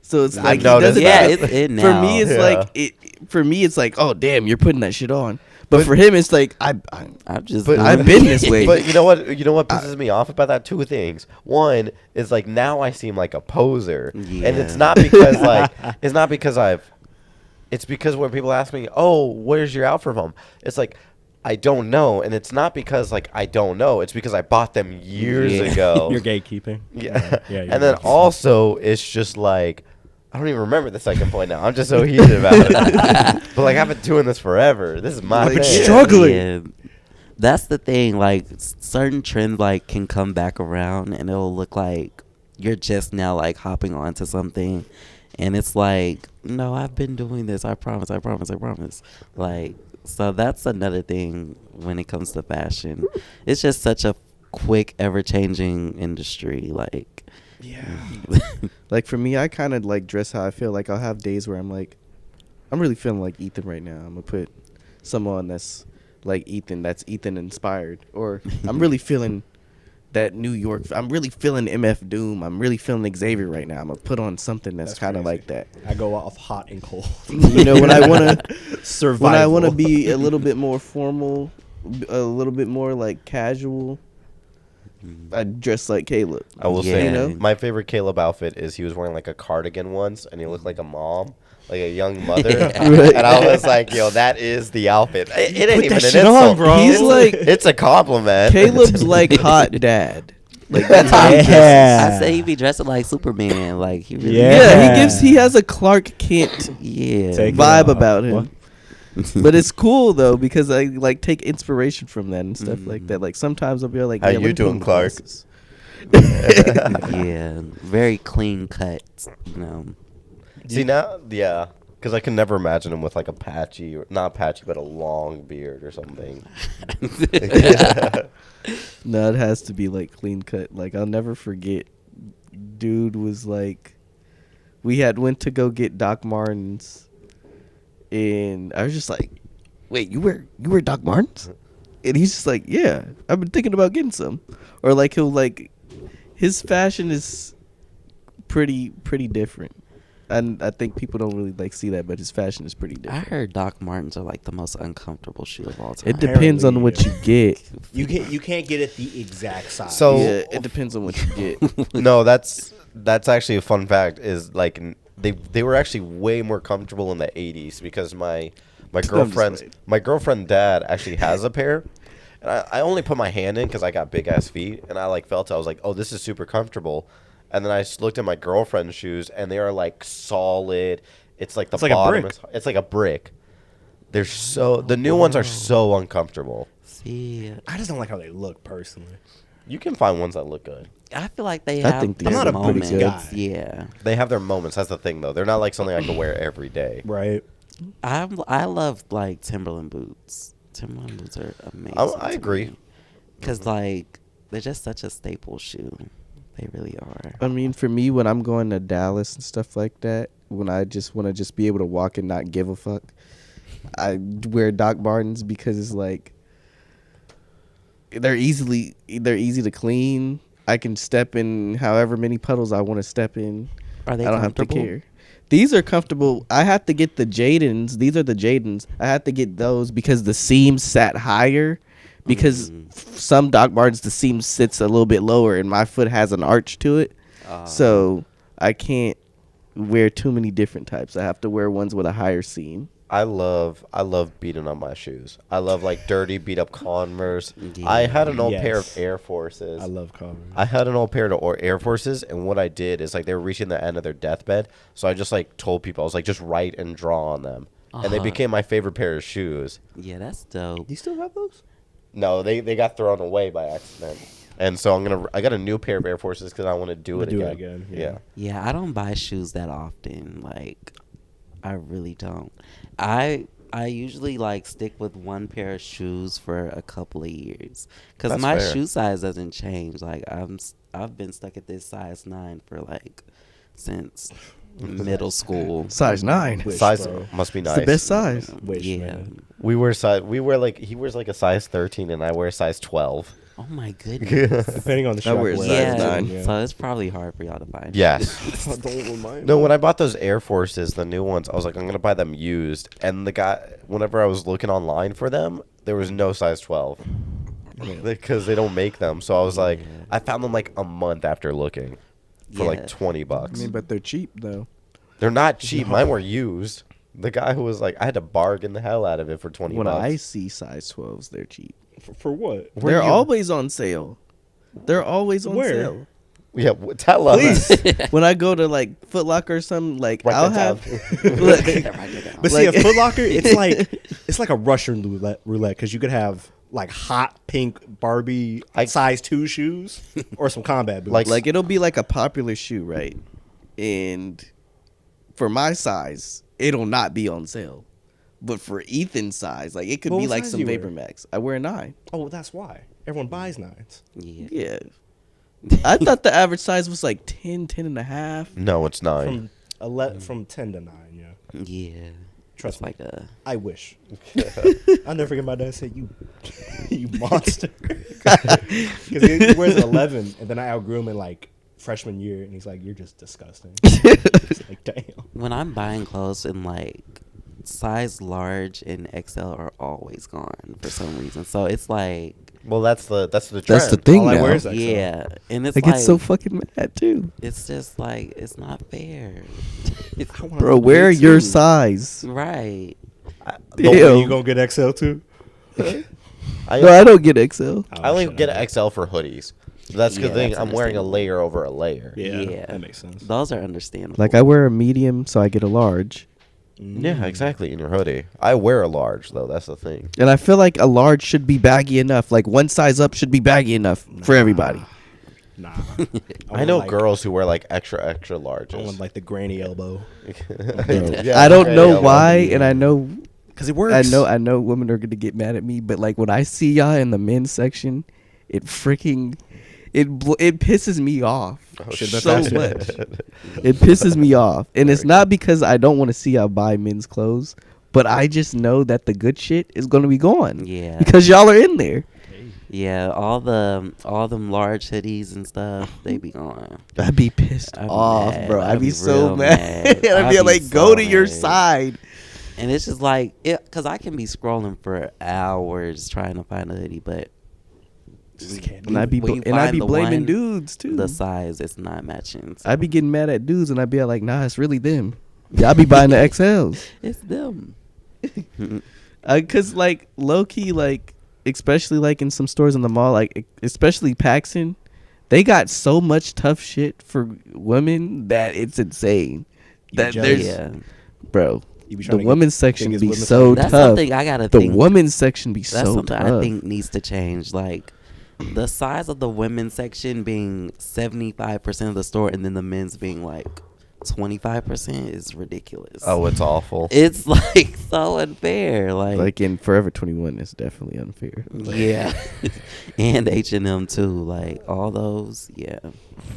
so it's like he noticed doesn't. Yeah, that. it's in For now. me, it's Yeah. like it. For me, it's like, oh damn, you're putting that shit on. But for him, it's like I'm just. But- I've been this way. But you know what? You know what pisses me off about that? Two things. One is like now I seem like a poser, and it's Yeah. not because like it's not because I've. It's because when people ask me, "Oh, where's your outfit from?" It's like I don't know, and it's not because like I don't know. It's because I bought them years Yeah. ago. You're gatekeeping. Yeah. Yeah, you're And then gatekeeping. also, it's just like, I don't even remember the second point now. I'm just so heated about it. But like, I've been doing this forever. This is my I've been thing. struggling. Yeah. That's the thing. Like certain trends, like can come back around, and it'll look like you're just now like hopping onto something, and it's like, no, I've been doing this. I promise. I promise. I promise. Like, so that's another thing when it comes to fashion. It's just such a quick, ever-changing industry. Like, Yeah. like for me, I kind of like dress how I feel. Like I'll have days where I'm like, I'm really feeling like Ethan right now. I'm gonna put some on that's like Ethan. That's Ethan inspired. Or I'm really feeling that New York. I'm really feeling MF Doom. I'm really feeling Xavier right now. I'm gonna put on something that's kind of crazy. like that. I go off hot and cold. You know, when I wanna Survival. when I wanna be a little bit more formal, a little bit more like casual, I dress like Caleb. I will Yeah. say, You know? my favorite Caleb outfit is he was wearing like a cardigan once, and he looked like a mom, like a young mother. Right. And I was like, yo, that is the outfit. It ain't Put even that an shit on, insult. bro. He's like It's a compliment. Caleb's like hot dad. Like that's how he dresses. Yeah. I say he be dressing like Superman. Like he really Yeah. Yeah, he has a Clark Kent Yeah. Take it vibe off. about him. What? But it's cool though because I like take inspiration from that and stuff like that. Like sometimes I'll be like, How yeah, you let me put doing, on the Clark? glasses. Yeah. Very clean cut. You know. See now, yeah, because I can never imagine him with like a patchy, or not patchy, but a long beard or something. No, it has to be like clean cut. Like I'll never forget. Dude was like, we had went to go get Doc Martens, and I was just like, wait, you wear Doc Martens? And he's just like, yeah, I've been thinking about getting some. Or like he'll like, his fashion is pretty different. And I think people don't really like see that, but his fashion is pretty I different. heard Doc Martens are like the most uncomfortable shoe of all time. It depends on what you get. You can't get it the exact size. So- Yeah, it depends on what you get. No, that's actually a fun fact. Is like they were actually way more comfortable in the '80s because my girlfriend's dad actually has a pair. And I only put my hand in because I got big ass feet, and I like felt it. I was like, oh, this is super comfortable. And then I just looked at my girlfriend's shoes, and they are like solid. It's like the It's like a bottom. brick. It's like a brick. The new ones are so uncomfortable. See, I just don't like how they look personally. You can find ones that look good. I feel like they I have think their these I'm not a boots moments. guy. Yeah. They have their moments. That's the thing, though. They're not like something I can wear every day. Right. I love like Timberland boots. Timberland boots are amazing. I agree. Because like they're just such a staple shoe. They really are. I mean, for me, when I'm going to Dallas and stuff like that, when I just want to just be able to walk and not give a fuck, I wear Doc Martens because it's like they're easy to clean. I can step in however many puddles I want to step in. Are they I don't have to comfortable? care. These are comfortable. I have to get the Jadens. These are the Jadens. I have to get those because the seam sat higher. Because some Doc Martens, the seam sits a little bit lower, and my foot has an arch to it. So I can't wear too many different types. I have to wear ones with a higher seam. I love beating up my shoes. I love like dirty beat up Converse. Yeah. I had an old Yes. pair of Air Forces. I love Converse. I had an old pair of Air Forces, and what I did is like they were reaching the end of their deathbed, so I just like told people I was like just write and draw on them, and they Uh-huh. became my favorite pair of shoes. Yeah, that's dope. Do you still have those? No, they got thrown away by accident, and so I got a new pair of Air Forces because I want to do it again. yeah. Yeah, I don't buy shoes that often. Like, I really don't. I usually like stick with one pair of shoes for a couple of years because That's my fair. shoe size doesn't change. Like I've been stuck at this size 9 for like since middle school. Size 9. Wish, Size bro. must be It's nice. the best size. Wish, Yeah. man. He wears like a size 13, and I wear a size 12. Oh my goodness. Depending on the shoe. I wear can size Yeah. 9. So it's probably hard for y'all to find. Yes. Don't remind No, me. when I bought those Air Forces, the new ones, I was like, I'm gonna buy them used. And the guy, whenever I was looking online for them, there was no size 12 because they don't make them. So I was like, Yeah. I found them like a month after looking for Yeah. like $20. I mean, but they're cheap though. They're not cheap. Mine were used. The guy who was like, I had to bargain the hell out of it for 20 When bucks. I see size 12s, they're cheap. For what? Where They're you- always on sale. They're always on Where? sale. Yeah, tell us. When I go to like Foot Locker or something, like Write I'll that have down. look, But see, Like- a Foot Locker, it's like a Russian roulette because you could have like hot pink Barbie size 2 shoes or some combat boots. like it'll be like a popular shoe, right? And for my size, it'll not be on sale. But for Ethan's size, like it could Well, be what like size some you wear? Vapor Max. I wear a 9. Oh, that's why everyone buys 9s. Yeah. Yeah. I thought the average size was like 10, 10 and a half. No, it's 9. From 10 to 9, yeah. Yeah. Trust It's me. like a I wish. I'll never forget my dad say, "You, you monster," because he wears an 11, and then I outgrew him in like freshman year, and he's like, "You're just disgusting." It's like, damn. when I'm buying clothes in like size large and XL are always gone for some reason. So it's like Well, that's the trend. That's the thing All I now. wear is XL. yeah, and it's I like get so fucking mad too. it's just like it's not fair. It's, I wanna Bro, be wear big, your too. right. size. But Ew. when you gonna get XL too? No, I don't get XL. I only shut get up. XL for hoodies. That's the Yeah, thing. that's I'm wearing a understandable. layer over a layer. Yeah, Yeah. that makes sense. Those are understandable. Like I wear a medium, so I get a large. Yeah, exactly. In your hoodie, I wear a large though. That's the thing. And I feel like a large should be baggy enough. Like one size up should be baggy enough for everybody. Nah. I know like, girls who wear like extra I larges. want like the granny elbow. Yeah, I don't okay, know yeah, why, well, and I know because it works. I know women are gonna get mad at me, but like when I see y'all in the men's section, it freaking it pisses me off Should've so been faster. much. It pisses me off, and it's not because I don't want to see y'all buy men's clothes, but I just know that the good shit is gonna be gone. Yeah. because y'all are in there. Yeah, all them large hoodies and stuff, they be gone. I'd be pissed I'd be off, mad. bro. I'd I'd be be so real mad. mad. I'd I'd be be like, go so to your mad. side. And it's just like, because I can be scrolling for hours trying to find a hoodie, but Just can't do And I'd be when you blaming find the one, dudes too. the size is not matching. So I'd be getting mad at dudes, and I'd be like, nah, it's really them. Y'all be buying the XLs. it's them. Cause like low key, like especially like in some stores in the mall, like especially Paxson, they got so much tough shit for women that it's insane. You That jealous? there's, Yeah. bro, You be the trying to get women's section biggest be women's so That's tough. something I gotta The think. women's section be That's so something tough. I think needs to change. Like the size of the women's section being 75% of the store, and then the men's being like 25% is ridiculous. Oh, it's awful. It's like so unfair. Like in Forever 21, it's definitely unfair. yeah, and H&M too. Like all those. Yeah.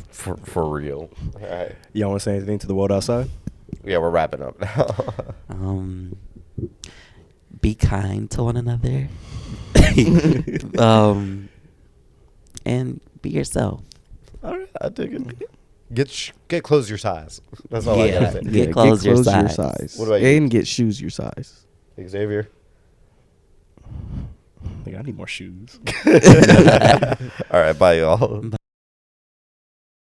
For real. All right. Y'all want to say anything to the world outside? Yeah, we're wrapping up now. Be kind to one another. And be yourself. All right, I dig it. Get close your size. That's all I Yeah. gotta say. Get clothes your size. What about you? And get shoes your size. Xavier. Like, I need more shoes. All right, bye y'all.